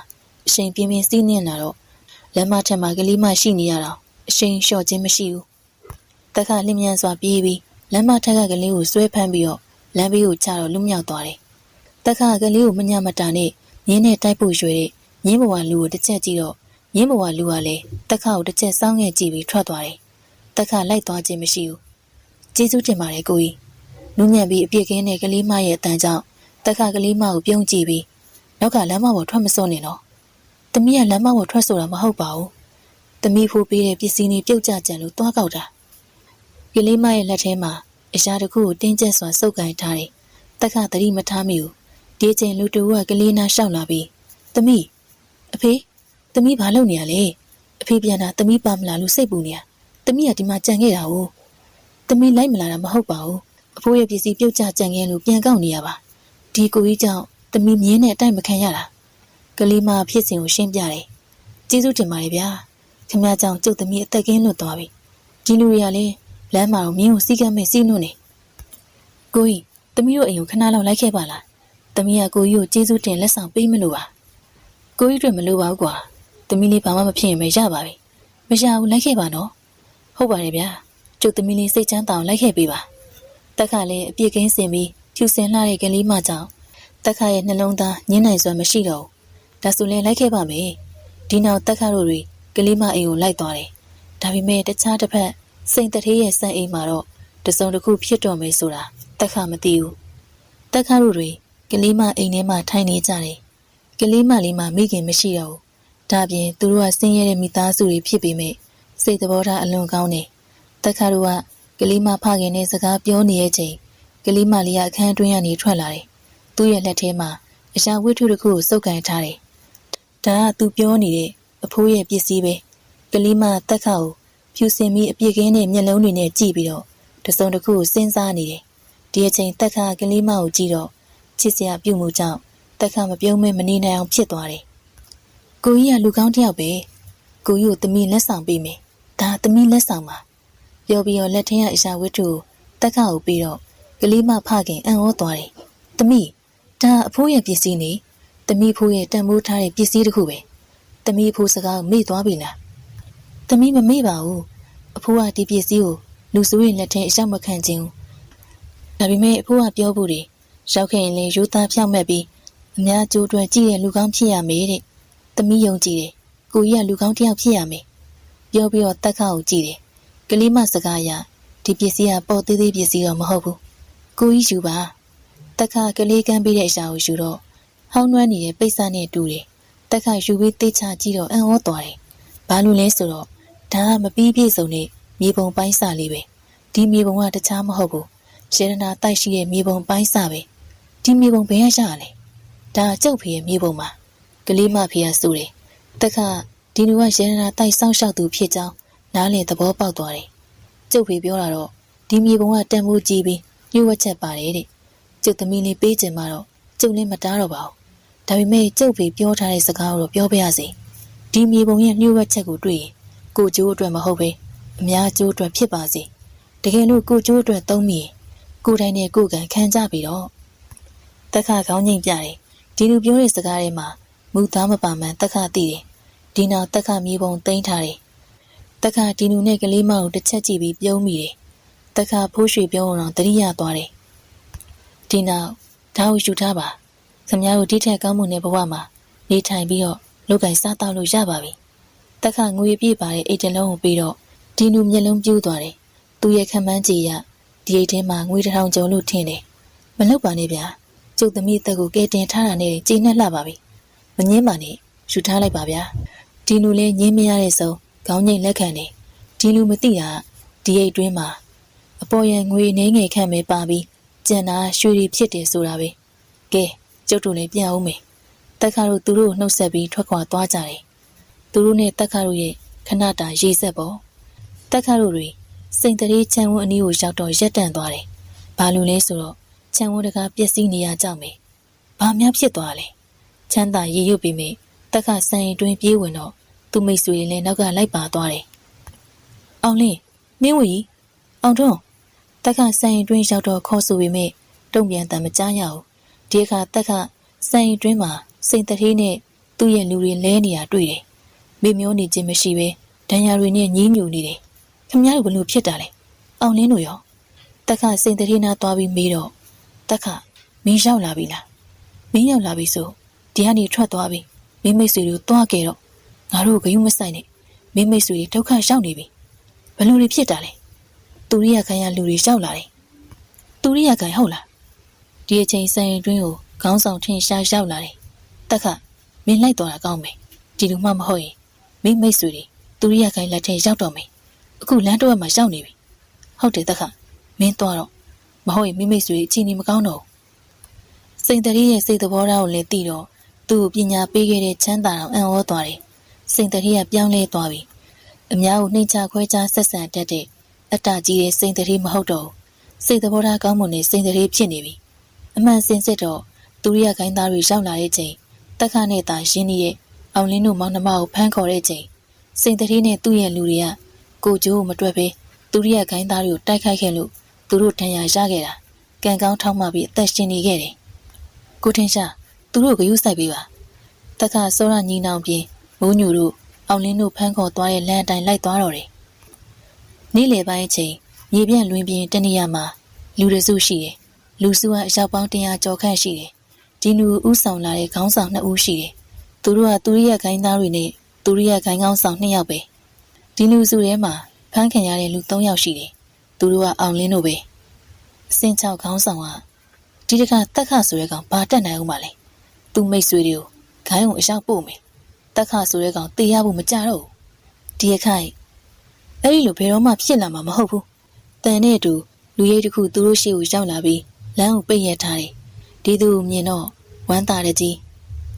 အရှိန်ပြင်းပြင်းစီးနှင်လာတော့လမ်းမထက်မှာကလေးမရှိနေရတော့အရှိန်လျှော့ခြင်းမရှိဘူးတက်ခါလင်းမြန်စွာပြေးပြီးလမ်းမထက်ကကလေးကိုဆွဲဖမ်းပြီးတော့လမ်းဘေးကိုချတော့လွတ်မြောက်သွားတယ်တက်ခါကလေးကိုမညမတာနဲ့မြင်းနဲ့တိုက်ဖို့ရွှေတဲ့မြင်းဘဝလူကိုတစ်ချက်ကြည့်တော့မြင်းဘဝလူကလည်းတက်ခါကိုတစ်ချက်စောင်းငယ်ကြည့်ပြီးထွက်သွားတယ်တက်ခါလိုက်သွားခြင်းမရှိဘူးကျေးဇူးတင်ပါတယ်ကိုကြီးနူးညံ့ပြီးအပြစ်ကင်းတဲ့ကလေးမရဲ့အတန်ကြောင့်တက်ခါကလေးမကိုပြုံးကြည့်ပြီးနောက်ကလမ်းမပေါ်ထွက်မစွန့်နေတော့တမီးကလမ်းမပေါ်ထွက်ဆိုတာမဟုတ်ပါဘူးတမီးဖိုးပေးတဲ့ပစ္စည်းတွေပြုတ်ကျကြံလို့တွားကောက်တာကလေးမရဲ့လက်ထဲမှာအရာတစ်ခုကိုတင်းကျပ်စွာစုပ်ကိုင်ထားတယ်တက်ခါသတိမထားမိဘူးဒီအချိန်လူတူကကလေးနာရှောက်လာပြီးတမီးအဖေတမီးဘာလုပ်နေရလဲအဖေပြန်တာတမီးပါမလာလို့စိတ်ပူနေရတမီးကဒီမှာကြံခဲ့တာ哦တမီးလိုက်မလာတာမဟုတ်ပါဘူးအဖိုးရဲ့ပစ္စည်းပြုတ်ကျကြံခဲ့လို့ပြန်ကောက်နေရပါဒီကိုကြီးကြောင့်တမီးမြင်းနဲ့အတိုက်မခံရတာကလေးမဖြစ်စဉ်ကိုရှင်းပြတယ်ကျေးဇူးတင်ပါတယ်ဗျာခင်ဗျားကြောင့်ကျုပ်သမီးအသက်ကင်းလွတ်သွားပြီဒီလူတွေကလည်းလမ်းမှာတော့မြင်းကိုစီးကမ်းမဲ့စီးနှွနေကိုကြီးသမီးတို့အိမ်ကိုခဏလောက်လိုက်ခဲ့ပါလားသမီးကကိုကြီးကိုကျေးဇူးတင်လက်ဆောင်ပေးမလို့ပါကိုကြီးတို့မလို့ပါဘူးကွာသမီးလေးဘာမှမဖြစ်ရင်ပဲရပါပြီမရဘူးလိုက်ခဲ့ပါနော်ဟုတ်ပါတယ်ဗျာကျုပ်သမီးလေးစိတ်ချမ်းသာအောင်လိုက်ခဲ့ပေးပါတက်ခါလည်းအပြစ်ကင်းစင်ပြီးဖြူစင်လှတဲ့ကလေးမကြောင့်တက်ခါရဲ့နှလုံးသားညှင်းနိုင်စွမ်းမရှိတော့ဘူးဒါဆိုလည်းလိုက်ခဲ့ပါမယ်ဒီနောက်တက်ခါတို့တွေကလေးမအိမ်ကိုလိုက်သွားတယ်ဒါပေမဲ့တခြားတစ်ဖက်စိန်တထေးရဲ့စံအိမ်မှာတော့တစုံတစ်ခုဖြစ်တော်မယ်ဆိုတာတက်ခါမသိဘူးတက်ခါတို့တွေကလေးမအိမ်ထဲမှာထိုင်နေကြတယ်ကလေးမလေးမှမိခင်မရှိတော့ဘူးဒါပြင်သူတို့ကဆင်းရဲတဲ့မိသားစုတွေဖြစ်ပေမဲ့စိတ်သဘောထားအလွန်ကောင်းတယ်တက်ခါတို့ကကလေးမဖခင်နဲ့စကားပြောနေတဲ့အချိန်ကလေးမလေးကအခန်းအတွင်းကနေထွက်လာတယ်သူ့ရဲ့လက်ထဲမှာအရာဝတ္ထုတစ်ခုကိုစုပ်ကိုင်ထားတယ်ဒါကသူပြောနေတဲ့အဖိုးရဲ့ပစ္စည်းပဲကလေးမတက်ခါကိုဖြူစင်ပြီးအပြစ်ကင်းတဲ့မျက်လုံးတွေနဲ့ကြည့်ပြီးတော့တစုံတစ်ခုကိုစဉ်းစားနေတယ်ဒီအချိန်တက်ခါကလေးမကိုကြည့်တော့ချစ်စရာပြုမှုကြောင့်တက်ခါမပြုံးမဲမနေနိုင်အောင်ဖြစ်သွားတယ်ကိုကြီးကလူကောင်းတစ်ယောက်ပဲကိုကြီးကိုသမီးလက်ဆောင်ပေးမယ်ဒါသမီးလက်ဆောင်ပါပြောပြီးတော့လက်ထင်းရအရာဝတ္ထုကိုတက်ခါကိုပြီးတော့ကလေးမဖခင်အံ့ဩသွားတယ်သမီးဒါအဖိုးရဲ့ပစ္စည်းနေသမီးဖိုးရဲ့တန်ဖိုးထားတဲ့ပစ္စည်းတစ်ခုပဲသမီးဖိုးစကားကိုမေ့သွားပြီလားသမီးမမေ့ပါဘူးအဖိုးကဒီပစ္စည်းကိုလူစုရဲ့လက်ထဲအရောက်မခံခြင်းဒါပေမဲ့အဖိုးကပြောဖို့ ရောက်ခဲ့ရင်လေရိုးသားဖြောင့်မက်ပြီးအများကျိုးအတွက်ကြည့်တဲ့လူကောင်းဖြစ်ရမေတဲ့သမီးယုံကြည်တယ်ကိုကြီးကလူကောင်းတစ်ယောက်ဖြစ်ရမေပြောပြီးတော့တက်ခါကိုကြည့်တယ်ကလေးမစကားအရဒီပစ္စည်းကပေါ်သေးသေးပစ္စည်းတော့မဟုတ်ဘူးကိုကြီးယူပါတက်ခါကလေးကမ်းပေးတဲ့အရာကိုယူတော့ဟောင်းနှွမ်းနေတဲ့ပိတ်စနဲ့တူတယ်တက်ခါယူပြီးသိချကြည့်တော့အံ့ဩသွားတယ်ဘာလို့လဲဆိုတော့ဒါကမပြီးပြည့်စုံတဲ့မြေပုံပိုင်းစာလေးပဲဒီမြေပုံကတခြားမဟုတ်ဘူးရှေရနာတိုက်ရှိတဲ့မြေပုံပိုင်းစာပဲဒီမြေပုံဘယ်ရရလဲဒါကျုပ်ဖေရဲ့မြေပုံမှာကလေးမဖေကဆိုတယ်တက်ခါဒီလူကရှေရနာတိုက်စောင့်ရှောက်သူဖြစ်ကြောင်းနားလည်သဘောပေါက်သွားတယ်ကျုပ်ဖေပြောတာတော့ဒီမြေပုံကတန်ဖိုးကြီးပြီးညှို့ဝှက်ချက်ပါတယ်တဲ့ကျုပ်သမီးလေးပေးချင်မှတော့ကျုပ်လည်းမတားတော့ပါဘူးဒါပေမဲ့ကျုပ်ဖေပြောထားတဲ့စကားကိုတော့ပြောပြရစီဒီမြေပုံရဲ့ညှို့ဝှက်ချက်ကိုတွေ့ရင်ကိုကျိုးအတွက်မဟုတ်ပဲအများကျိုးအတွက်ဖြစ်ပါစေတကယ်လို့ကိုကျိုးအတွက်သုံးမိရင်ကိုယ်တိုင်နဲ့ကိုယ်ကံခံကြပြီတော့တက်ခါခေါင်းငိမ့်ပြတယ်ဒီလူပြောတဲ့စကားထဲမှာမူသားမပါမှန်တက်ခါသိတယ်ဒီနောက်တက်ခါမြေပုံသိမ်းထားတယ်တက်ခါဒီလူနဲ့ကလေးမကိုတစ်ချက်ကြည့်ပြီးပြုံးမိတယ်တက်ခါဖိုးရွှေပြုံးအောင်တတိယသွားတယ်ဒီနောက်ဒါကိုယူထားပါခင်ဗျားတို့ဒီထက်ကောင်းမှုနဲ့ဘဝမှာနေထိုင်ပြီးတော့လောက်ကင်စားတောက်လို့ရပါပြီတက်ခါငွေပြည့်ပါတဲ့အိတ်တလုံးကိုပြီးတော့ဒီလူမျက်လုံးပြူးသွားတယ်သူရဲ့ခံမှန်းကြည့်ရဒီအိတ်ထဲမှာငွေ1000ကျော်လို့ထင်တယ်မလုပ်ပါနဲ့ဗျာကျုပ်သမီးတက်ကိုကဲတင်ထားတာနဲ့ကြေနှက်လှပါပြီမငင်းပါနဲ့ယူထားလိုက်ပါဗျာဒီလူလည်းငင်းမရတဲ့ဆုံးခေါင်းငိမ့်လက်ခံတယ်ဒီလူမသိတာဒီအိတ်တွင်းမှာအပေါ်ရန်ငွေနှင်းငယ်ခန့်ပဲပါပြီးကျန်တာရွှေတွေဖြစ်တယ်ဆိုတာပဲကဲကျုပ်တို့လည်းပြန်အောင်မယ်တက်ခါတို့သူတို့နှုတ်ဆက်ပြီးထွက်ခွာသွားကြတယ်သူတို့နဲ့တက်ခါတို့ရဲ့ခဏတာရေးဆက်ပေါ်တက်ခါတို့တွေစိန်တရေချမ်းဝန်းအနီးကိုရောက်တော့ရက်တန့်သွားတယ်ဘာလို့လဲဆိုတော့ချမ်းဝန်းတကားပျက်စီးနေရကြမယ်ဘာများဖြစ်သွားလဲချမ်းသာရေရွတ်ပြီးမိတက်ခါဆိုင်တွင်ပြေးဝင်တော့သူမိတ်ဆွေတွေလည်းနောက်ကလိုက်ပါသွားတယ်အောင်လင်းမင်းဝီအောင်ထွန်းတက်ခါဆိုင်တွင်ရောက်တော့ခေါ်ဆိုပေမဲ့တုံ့ပြန်တမ်းမကြားရဘူးဒီအခါတက်ခါဆိုင်တွင်မှာစိန်တရေနဲ့သူ့ရဲ့လူတွေလဲနေတာတွေ့တယ်မိမျိုးနေခြင်းမရှိပဲဒဏ်ရာတွေနဲ့ညှိညူနေတယ်ခင်ဗျားတို့ဘလို့ဖြစ်တာလဲအောင်လင်းတို့ရောတက်ခစိန်တရေနာသွားပြီးမေးတော့တက်ခမင်းရောက်လာပြီလားမင်းရောက်လာပြီဆိုဒီကနေထွက်သွားပြီမိမိတ်ဆွေတို့သွားခဲ့တော့ငါတို့ဂယုမဆိုင်နဲ့မိမိတ်ဆွေတွေဒုက္ခရောက်နေပြီဘလို့တွေဖြစ်တာလဲသူရိယခံရလူတွေရောက်လာတယ်သူရိယခံဟုတ်လားဒီအချိန်ဆိုင်တွင်းကိုခေါင်းဆောင်ထင်ရှားရောက်လာတယ်တက်ခမင်းလိုက်သွားတာကောင်းမယ်ဒီလူမှမဟုတ်ရင်မိမိတ်ဆွေတွေသူရိယခံလက်ထဲရောက်တော့မယ်အခုလမ်းတစ်ဝက်မှာရောက်နေပြီဟုတ်တယ်တက်ခမင်းသွားတော့မဟုတ်ရင်မိမိတ်ဆွေအချင်းကြီးမကောင်းတော့စိန်တရီရဲ့စိတ်သဘောထားကိုလည်းသိတော့သူ့ကိုပညာပေးခဲ့တဲ့ချမ်းသာတော်အံ့ဩသွားတယ်စိန်တရီကပြောင်းလဲသွားပြီအများကိုနှိမ်ချခွဲခြားဆက်ဆံတတ်တဲ့အတ္တကြီးတဲ့စိန်တရီမဟုတ်တော့စိတ်သဘောထားကောင်းမွန်တဲ့စိန်တရီဖြစ်နေပြီအမှန်စင်စစ်တော့သူရိယခိုင်းသားတွေရောက်လာတဲ့ချိန်တက်ခနဲ့သာရင်းနှီးရဲ့အောင်လင်းတို့မောင်နှမကိုဖမ်းခေါ်တဲ့ချိန်စိန်တရီနဲ့သူ့ရဲ့လူတွေကကိုကျိုးကိုမတွက်ပဲသူရိယခိုင်းသားတွေကိုတိုက်ခိုက်ခဲ့လို့သူတို့ထံရရခဲ့တာကံကောင်းထောက်မှပြီးအသက်ရှင်နေခဲ့တယ်ကိုထင်ရှားသူတို့ဂယုစိုက်ပေးပါတက်ခစောရညီနောင်ပြင်မိုးညူတို့အောင်လင်းတို့ဖမ်းခေါ်သွားတဲ့လမ်းအတိုင်းလိုက်သွားတော့တယ်နေ့လယ်ပိုင်းချိန်မြေပြန့်လွင်ပြင်တနေရာမှာလူတစုရှိတယ်လူစုကအရောက်ပေါင်း100ကျော်ခန့်ရှိတယ်ဒီလူဥဆောင်လာတဲ့ခေါင်းဆောင်2ဦးရှိတယ်သူတို့ကသူရိယခိုင်းသားတွေနဲ့သူရိယခိုင်းခေါင်းဆောင်2ယောက်ပဲဒီလူစုထဲမှာဖမ်းခံရတဲ့လူ3ယောက်ရှိတယ်သူတို့ကအောင်လင်းတို့ပဲအစင်ချောက်ခေါင်းဆောင်ကဒီတခါတက်ခဆိုတဲ့ကောင်ဘာတက်နိုင်ဦးမလဲသူမိတ်ဆွေတွေကိုခိုင်းကိုအရောက်ပို့မယ်တက်ခဆိုတဲ့ကောင်တေးရဖို့မကြတော့ဘူးဒီအခိုင်အဲ့ဒီလိုဘယ်တော့မှဖြစ်လာမှာမဟုတ်ဘူးတန်နဲ့အတူလူရိတ်တစ်ခုသူတို့ရှေ့ကိုရောက်လာပြီးလမ်းကိုပိတ်ရထားတယ်ဒီသူမြင်တော့ဝမ်းသာတဲ့ကြီး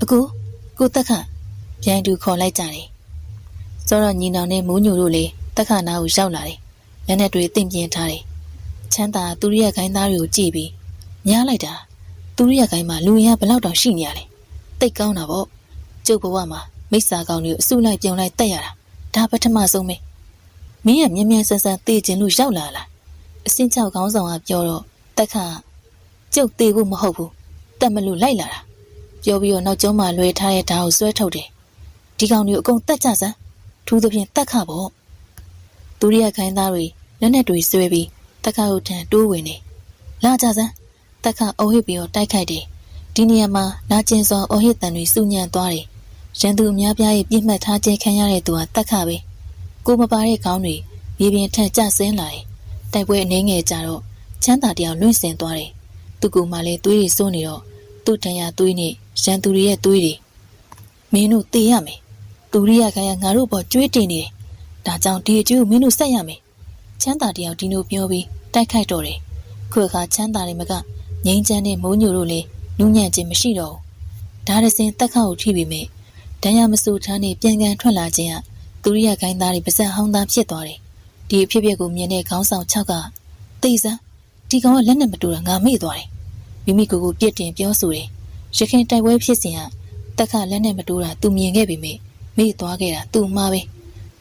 အကူကိုတက်ခပြန်တူခေါ်လိုက်ကြတယ်စောတော့ညီနောင်နဲ့မိုးညိုတို့လည်းတက်ခနာကိုရောက်လာတယ်လက်နဲ့တွေတင့်ပြင်းထားတယ်ချမ်းသာသူရိယခိုင်းသားတွေကိုကြည့်ပြီးညားလိုက်တာသူရိယခိုင်းမှာလူရဘယ်လောက်တောင်ရှိနေရလဲတိတ်ကောင်းတာပေါ့ကျုပ်ဘဝမှာမိစ္ဆာကောင်တွေကိုအစုလိုက်ပြုံလိုက်တက်ရတာဒါပထမဆုံးပဲမင်းကမြ мян ဆန်းဆန်းတေးခြင်းလို့ရောက်လာလားအစင်ချောက်ခေါင်းဆောင်ကပြောတော့တက်ခကျုပ်တေးဖို့မဟုတ်ဘူးတက်မလို့လိုက်လာတာပြောပြီးတော့နောက်ကျောင်းမှာလွယ်ထားတဲ့ဓာတ်ကိုဆွဲထုတ်တယ်ဒီကောင်တွေကိုအကုန်တက်ကြစမ်းထူးသဖြင့်တက်ခပေါ့သူရိယခိုင်းသားတွေလက်နဲ့တွေဆွဲပြီးတက်ခကိုထန်တိုးဝင်နေလာကြစမ်းတ တက်ခအိုဟစ်ပြီးတော့တိုက်ခိုက်တယ်ဒီနေရာမှာနာကျင်စွာအိုဟစ်တန်တွေစုညံ့သွားတယ်ရန်သူအများပြားရဲ့ပြစ်မှတ်ထားခြင်းခံရတဲ့သူဟာတက်ခပဲကိုမပါတဲ့ခေါင်းတွေမြေပြင်ထက်ကျဆင်းလာတယ်တိုက်ပွဲအနေငယ်ကြတော့ချမ်းသာတယောက်လွင့်စင်သွားတယ်သူကူမှလည်းသွေးတွေစိုးနေတော့သူ့တန်ရသွေးနဲ့ရန်သူတွေရဲ့သွေးတွေမင်းတို့တေးရမယ်သူရိယခိုင်ကငါတို့ပေါ်ကျွေးတင်နေတယ်ဒါကြောင့်ဒီအကျိုးမင်းတို့ဆက်ရမယ်ချမ်းသာတယောက်ဒီလိုပြောပြီးတိုက်ခိုက်တော့တယ်ခွေခါချမ်းသာတယ်မကငိမ့်ချမ်းတဲ့မိုးညိုတို့လည်းနူးညံ့ခြင်းမရှိတော့ဘူးဒါရစင်တက်ခါကိုထိပြီးမြဲဒဏ်ရာမဆူထားနဲ့ပြန်ကန်ထွက်လာခြင်းကသူရိယခိုင်သားတွေပါဇက်ဟောင်းသားဖြစ်သွားတယ်ဒီအဖြစ်အပျက်ကိုမြင်တဲ့ခေါင်းဆောင်6ကသိစမ်းဒီကောင်ကလက်နဲ့မတူတာငါမေ့သွားတယ်မိမိကိုယ်ကိုပြစ်တင်ပြောဆိုတယ်ရခင်တိုက်ပွဲဖြစ်စဉ်ကတက်ခါလက်နဲ့မတူတာသူမြင်ခဲ့ပြီမေ့သွားခဲ့တာသူ့မှားပဲ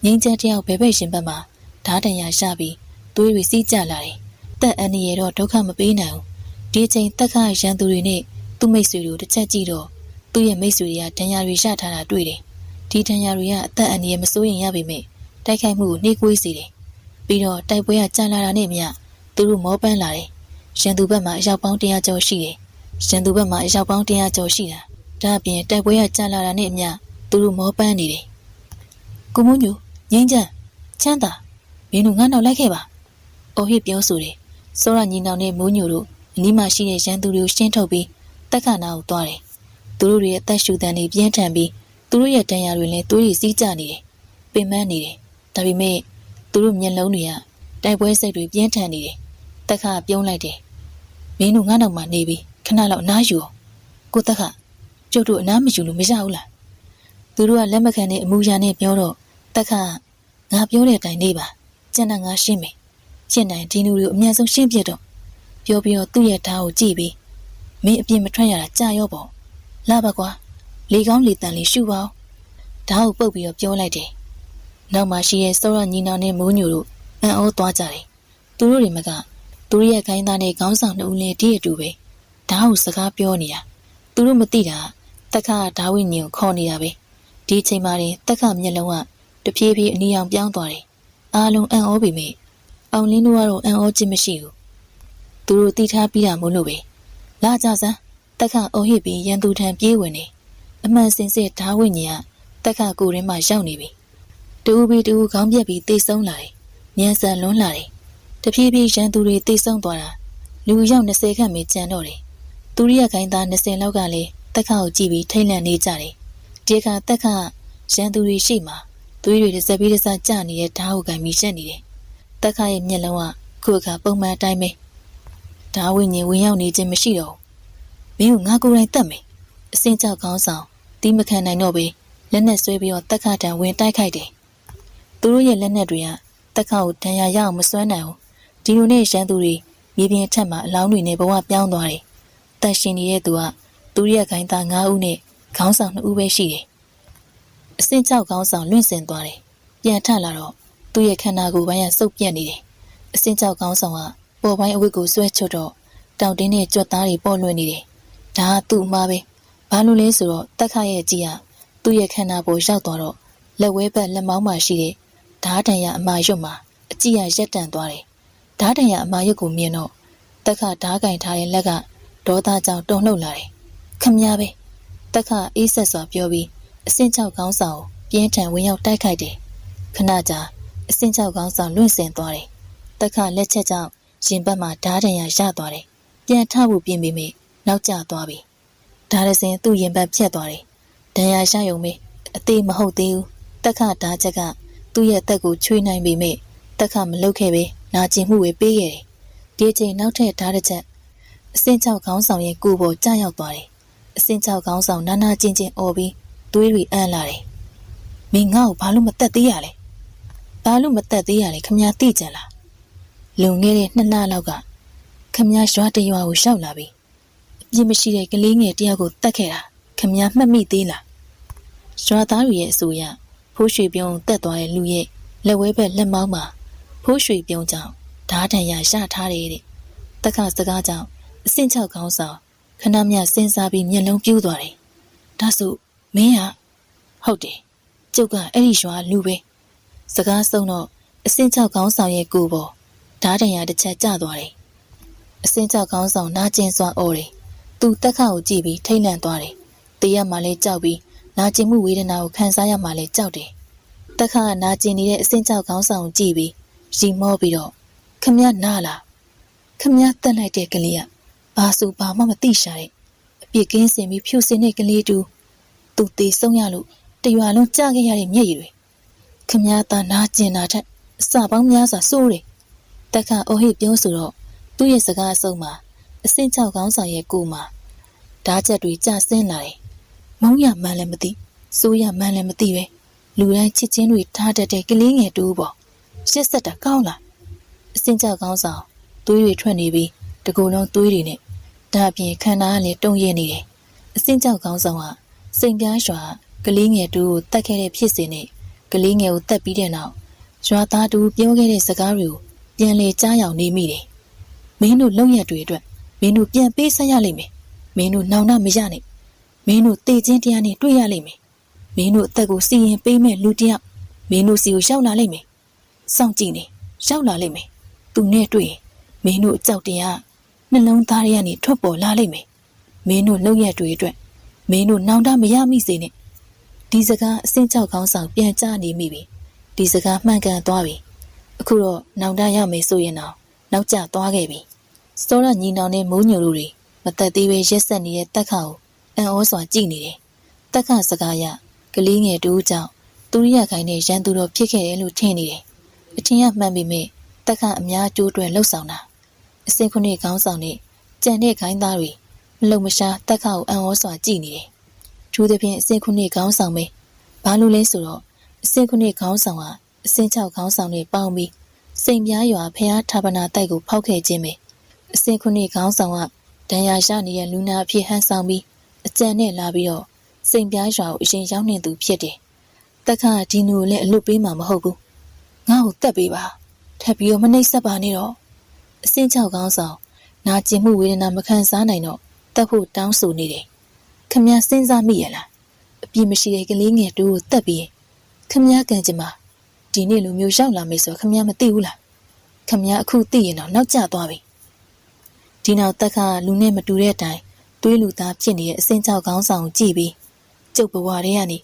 ငိမ့်ချမ်းတယောက်ဘယ်ဘက်ရှင်ဘက်မှာဓာတ်တန်ရာရှပြီးသွေးတွေစီးကျလာတယ်တက်အန်ရတော့ဒုက္ခမပေးနိုင်ဘူးဒီချိန်တက်ခါရန်သူတွေနဲ့သူ့မိတ်ဆွေတို့တစ်ချက်ကြည့်တော့သူ့ရဲ့မိတ်ဆွေတွေကဒဏ်ရာတွေရထားတာတွေ့တယ်ဒီဒဏ်ရာတွေကအသက်အန္တရာယ်မစိုးရင်ရပေမဲ့တိုက်ခိုက်မှုကိုနှိကွေးစေတယ်ပြီးတော့တိုက်ပွဲကကြာလာတာနဲ့မြသူတို့မောပန်းလာတယ်ရန်သူဘက်မှာအယောက်ပေါင်း100ကျော်ရှိတယ်ရန်သူဘက်မှာအယောက်ပေါင်း100ကျော်ရှိတာဒါအပြင်တိုက်ပွဲကကြာလာတာနဲ့သူတို့မောပန်းနေတယ်ကိုမုံညိုငိမ့်ချမ်းသာမင်းတို့ငါနောက်လိုက်ခဲ့ပါအော်ဟစ်ပြောဆိုတယ်စောရညီနောင်နဲ့မိုးညိုတို့အနီးမှာရှိတဲ့ရန်သူတွေကိုရှင်းထုတ်ပြီးတက်ခါနာကိုသွားတယ်သူတို့ရဲ့အသက်ရှူတန်တွေပြင်းထန်ပြီးသူတို့ရဲ့တန်ရာတွေလည်းသွေးတွေစီးကျနေတယ်ပင်ပန်းနေတယ်ဒါပေမဲ့သူတို့မျက်လုံးတွေကတိုက်ပွဲစိတ်တွေပြင်းထန်နေတယ်တက်ခါပြုံးလိုက်တယ်မင်းတို့ငါနောက်မှာနေပြီးခဏလောက်အနားယူကိုတက်ခါကျုပ်တို့အနားမယူလို့မရဘူးလားသူတို့ကလက်မခံတဲ့အမူအရာနဲ့ပြောတော့တက်ခါငါပြောတဲ့အတိုင်းနေပါကျန်တာငါရှင်းမယ်ရှင်းတိုင်းဒီလူတွေကိုအများဆုံးရှင်းပြတော့ပြောပြီးတော့သူ့ရဲ့ဓာတ်ကိုကြည့်ပြီးမင်းအပြင်မထွက်ရတာကြာရောပေါ့လာပါကွာလေကောင်းလေတန်လေးရှူပါဦးဓာတ်ကိုပုတ်ပြီးတော့ပြောလိုက်တယ်နောက်မှရှိတဲ့စောရညီနောင်နဲ့မိုးညိုတို့အံ့ဩသွားကြတယ်သူတို့တွေမကသူတို့ရဲ့ခိုင်းသားနဲ့ခေါင်းဆောင်2ဦးလည်းဒီအတူပဲဓာတ်ကိုစကားပြောနေတာသူတို့မသိတာတက်ခါဓာဝိညာဉ်ကိုခေါ်နေတာပဲဒီအချိန်မှာတင်တက်ခါမျက်လုံးကတဖြည်းဖြည်းအနီရောင်ပြောင်းသွားတယ်အားလုံးအံ့ဩပြီမေအောင်လင်းတို့ကတော့အံ့ဩခြင်းမရှိဘူးသူတို့တီးထားပြီးတာမို့လို့ပဲလာကြစမ်းတက်ခါအုံဟစ်ပြီးရန်သူထံပြေးဝင်နေအမှန်စင်စစ်ဓာဝိညာဉ်ကတက်ခါကိုယ်ထဲမှာရောက်နေပြီတူပြီးတူခေါင်းပြက်ပြီးတိတ်ဆုံးလာတယ်ညံဆန်လွန်းလာတယ်တဖြည်းဖြည်းရန်သူတွေတိတ်ဆုံးသွားတာလူရောက်20ခန့်ပဲကြံတော့တယ်သူရိယခိုင်းသား20လောက်ကလည်းတက်ခါကိုကြည့်ပြီးထိတ်လန့်နေကြတယ်ဒီအခါတက်ခါရန်သူတွေရှိမှသွေးတွေတစ်စက်ပြီးတစ်စက်ကျနေတဲ့ဓာတ်ကိုကန်ပြီးရှက်နေတယ်တက်ခါရဲ့မျက်လုံးကခုအခါပုံမှန်အတိုင်းပဲဓာဝိညာဉ်ဝင်ရောက်နေခြင်းမရှိတော့မင်းကငါကိုယ်တိုင်တတ်မယ်အစင်းကြောက်ကောင်းဆောင်တီးမခံနိုင်တော့ပဲလက်နဲ့ဆွဲပြီးတော့တက်ခါတံဝင်တိုက်ခိုက်တယ်သူတို့ရဲ့လက်နက်တွေကတက်ခါကိုဒဏ်ရာရအောင်မစွမ်းနိုင်ဘူးဒီလိုနဲ့ရန်သူတွေမြေပြင်ထက်မှာအလောင်းတွေနဲ့ဘဝပြောင်းသွားတယ်တက်ရှင်နေတဲ့သူကသူရဲ့ခိုင်းသား9ဦးနဲ့ခေါင်းဆောင်2ဦးပဲရှိတယ်အစင်းကြောက်ကောင်းဆောင်လွင့်စင်သွားတယ်ပြန်ထလာတော့သူ့ရဲ့ခန္ဓာကိုယ်ပိုင်းကစုပ်ပြတ်နေတယ်အစင်းကြောက်ကောင်းဆောင်ကပေါ်ပိုင်းအဝတ်ကိုဆွဲချွတ်တော့တောင်တင်းနဲ့ကြွက်သားတွေပေါ်လွင်နေတယ်ဒါကသူ့အမားပဲဘာလို့လဲဆိုတော့တက်ခါရဲ့ကြီးကသူ့ရဲ့ခန္ဓာပေါ်ရောက်သွားတော့လက်ဝဲဘက်လက်မောင်းမှာရှိတဲ့ဓာတ်တန်ရအမာရွတ်မှာအကြီးရရက်တန့်သွားတယ်ဓာတ်တန်ရအမာရွတ်ကိုမြင်တော့တက်ခါဓာတ်ကင်ထားတဲ့လက်ကဒေါသကြောင့်တုန်လှုပ်လာတယ်ခမများပဲတက်ခါအေးဆက်စွာပြောပြီးအစင်းချောက်ကောင်းဆောင်ပြင်းထန်ဝင်ရောက်တိုက်ခိုက်တယ်ခဏကြာအစင်းချောက်ကောင်းဆောင်လွင့်စင်သွားတယ်တက်ခါလက်ချက်ကြောင့်ရင်ဘက်မှာဓာတ်တန်ရရသွားတယ်ပြန်ထဖို့ပြင်ပေမဲ့နောက်ကျသွားပြီဓာတ်ရစင်သူ့ရင်ဘက်ဖြတ်သွားတယ်ဒဏ်ရာရယုံပဲအသေးမဟုတ်သေးဘူးတက်ခါဓာတ်ချက်ကသူ့ရဲ့တက်ကိုချွေးနိုင်ပေမဲ့တက်ခါမလုတ်ခဲ့ပဲနာကျင်မှုပဲပေးခဲ့တယ်ဒီအချိန်နောက်ထပ်ဓာတ်တစ်ချက်အစင်းချောက်ခေါင်းဆောင်ရဲ့ကိုယ်ပေါ်ကျရောက်သွားတယ်အစင်းချောက်ခေါင်းဆောင်နာနာကျင်ကျင်အော်ပြီးသွေးတွေအန်းလာတယ်မင်းငါ့ကိုဘာလို့မတက်သေးရလဲဘာလို့မတက်သေးရလဲခမများသိကြလားလွန်ခဲ့တဲ့2လလောက်ကခမများရွာတရွာကိုရှောက်လာပြီးအပြစ်မရှိတဲ့ကလေးငယ်တယောက်ကိုတတ်ခဲ့တာခမများမှတ်မိသေးလားရွာသားတွေရဲ့အဆိုအရဖိုးရွှေပြုံးတက်သွားတဲ့လူရဲ့လက်ဝဲဘက်လက်မောင်းမှာဖိုးရွှေပြုံးကြောင့်ဓာတ်တန်ရရထားတယ်တဲ့တက်ခါစကားကြောင့်အစင်းချောက်ခေါင်းဆောင်ခဏမြစဉ်းစားပြီးမျက်လုံးပြူးသွားတယ်ဒါဆိုမင်းကဟုတ်တယ်ကျုပ်ကအဲ့ဒီရွာလူပဲစကားဆုံးတော့အစင်းချောက်ခေါင်းဆောင်ရဲ့ကိုယ်ပေါ်ဓာတ်တန်ရတစ်ချက်ကျသွားတယ် အစင်းချောက်ကောင်းဆောင်နာကျင်စွာအော်တယ်သူတက်ခါကိုကြည့်ပြီးထိတ်လန့်သွားတယ်တရက်မှလည်းကြောက်ပြီးနာကျင်မှုဝေဒနာကိုခံစားရမှလည်းကြောက်တယ်တက်ခါကနာကျင်နေတဲ့အစင်းချောက်ကောင်းဆောင်ကိုကြည့်ပြီးရီမောပြီးတော့ခမရနာလားခမရတက်လိုက်တဲ့ကလေးကဘာဆိုဘာမှမသိရှာတဲ့အပြစ်ကင်းစင်ပြီးဖြူစင်တဲ့ကလေးတူသူသေးဆုံးရလို့တရွာလုံးကြားခဲ့ရတဲ့မျက်ရည်တွေခမရသားနာကျင်တာထက်အစပေါင်းများစွာစိုးတယ်တက်ခါအိုဟိပြောဆိုတော့သူ့ရဲ့စကားအစုံမှာအစင်းချောက်ကောင်းဆောင်ရဲ့ကိုယ်မှာဓာတ်ချက်တွေကျဆင်းလာတယ်မုံရမှန်းလည်းမသိစိုးရမှန်းလည်းမသိပဲလူတိုင်းချစ်ချင်းတွေထားတတ်တဲ့ကလေးငယ်တူပေါ့ရှစ်ဆက်တာကောင်းလားအစင်းချောက်ကောင်းဆောင်သွေးတွေထွက်နေပြီးတကူလုံးသွေးတွေနဲ့ဒါအပြင်ခန္ဓာကလည်းတုံ့ရနေတယ်အစင်းချောက်ကောင်းဆောင်ကစိန်ပြားရွာကလေးငယ်တူကိုတတ်ခဲ့တဲ့ဖြစ်စဉ်နဲ့ကလေးငယ်ကိုတတ်ပြီးတဲ့နောက်ရွာသားတူပြောခဲ့တဲ့စကားတွေကိုပြန်လေကြားရောက်နေမိတယ်မင်းတို့လုံရက်တွေအတွက်မင်းတို့ပြန်ပေးဆက်ရလိမ့်မယ်မင်းတို့နောင်တမရနဲ့မင်းတို့တေချင်းတရားနဲ့တွေ့ရလိမ့်မယ်မင်းတို့အသက်ကိုစီရင်ပေးမဲ့လူတယောက်မင်းတို့စီကိုရောက်လာလိမ့်မယ်စောင့်ကြည့်နေရောက်လာလိမ့်မယ်သူနဲ့တွေ့ရင်မင်းတို့အကြောက်တရားနှလုံးသားတွေကနေထွက်ပေါ်လာလိမ့်မယ်မင်းတို့လုံရက်တွေအတွက်မင်းတို့နောင်တမရမိစေနဲ့ဒီစကားအစင်းချောက်ကောင်းဆောင်ပြန်ကြားနေမိပြီဒီစကားမှန်ကန်သွားပြီအခုတော့နောင်တရမယ်ဆိုရင်တော့နောက်ကျသွားခဲ့ပြီစောရညီနောင်နဲ့မိုးညိုတို့တွေမသက်သေးပဲရက်ဆက်နေတဲ့တက်ခါကိုအံ့ဩစွာကြည့်နေတယ်တက်ခါစကားရကလေးငယ်တူကြောင့်သူရိယခိုင်နဲ့ရန်သူတော်ဖြစ်ခဲ့တယ်လို့ထင်နေတယ်အထင်ကမှန်ပေမဲ့တက်ခါအများကျိုးတွင်လှုပ်ဆောင်တာအစင်ခုနှစ်ခေါင်းဆောင်နဲ့ကြံတဲ့ခိုင်းသားတွေမလုံမရှားတက်ခါကိုအံ့ဩစွာကြည့်နေတယ်ထူးသဖြင့်အစင်ခုနှစ်ခေါင်းဆောင်ပဲဘာလို့လဲဆိုတော့အစင်ခုနှစ်ခေါင်းဆောင်ကအစင်6ခေါင်းဆောင်နဲ့ပေါင်းပြီးစိန်ပြားရွာဖျားဌာပနာတိုက်ကိုဖောက်ခဲ့ခြင်းပဲအစင်ခုနှစ်ခေါင်းဆောင်ကဒဏ်ရာရနေတဲ့လူနာအဖြစ်ဟန်ဆောင်ပြီးအကြံနဲ့လာပြီးတော့စိန်ပြားရွာကိုအရင်ရောက်နေသူဖြစ်တယ်တက်ခါဒီနူကိုလည်းအလွတ်ပေးမှာမဟုတ်ဘူးငါ့ကိုတက်ပေးပါထပ်ပြီးတော့မနှိပ်စက်ပါနဲ့တော့အစင်6ခေါင်းဆောင်နာကျင်မှုဝေဒနာမခံစားနိုင်တော့တက်ဖို့တောင်းဆိုနေတယ်ခမည်းစဉ်းစားမိရလားအပြစ်မရှိတဲ့ကလေးငယ်တူကိုတက်ပြီးခမည်းကန်ကြမှာဒီနေ့လူမျိုးရောက်လာမယ်ဆိုခမည်းမသိဘူးလားခမည်းအခုသိရင်တော့နောက်ကျသွားပြီဒီနောက်တက်ခါလူနဲ့မတူတဲ့အတိုင်းတွေးလူသားဖြစ်နေတဲ့အစင်ချောက်ခေါင်းဆောင်ကိုကြည့်ပြီးကျုပ်ဘဝထဲကနေ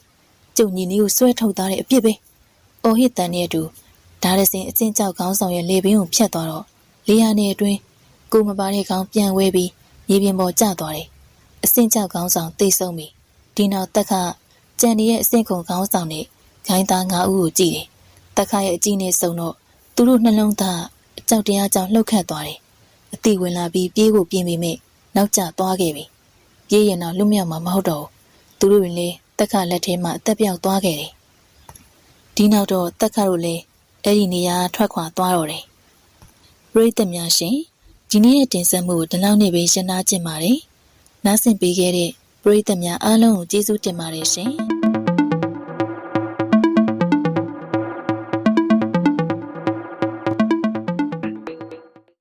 ကျုပ်ညီလေးကိုဆွဲထုတ်သားတဲ့အပြစ်ပဲအော်ဟစ်တန်နဲ့အတူဒါရစင်အစင်ချောက်ခေါင်းဆောင်ရဲ့လေပင်ကိုဖြတ်သွားတော့လေယာနဲ့အတွင်းကိုမပါတဲ့ခေါင်းပြန်ဝဲပြီးမြေပြင်ပေါ်ကျသွားတယ်အစင်ချောက်ခေါင်းဆောင်တိတ်ဆုံးပြီဒီနောက်တက်ခါကြံနေရဲ့အစင်ခုံခေါင်းဆောင်နဲ့ခိုင်းသား9ဦးကိုကြည့်တယ်တက်ခါရဲ့အကြည့်နဲ့စုံတော့သူတို့နှလုံးသားအကြောက်တရားကြောင့်လှုပ်ခတ်သွားတယ်အတိဝင်လာပြီးပြေးကိုပြင်းပေမဲ့နောက်ကျသွားခဲ့ပြီပြေးရင်တော့လွတ်မြောက်မှာမဟုတ်တော့ဘူးသူတို့တွေလည်းတက်ခါလက်ထဲမှာအသက်ပြောက်သွားခဲ့တယ်ဒီနောက်တော့တက်ခါတို့လည်းအဲ့ဒီနေရာထွက်ခွာသွားတော့တယ်ပရိသတ်များရှင်ဒီနေ့ရဲ့တင်ဆက်မှုကိုဒီလောက်နဲ့ပဲရှင်းနာကျင်ပါတယ်နားဆင်ပေးခဲ့တဲ့ပရိသတ်များအားလုံးကိုကျေးဇူးတင်ပါတယ်ရှင်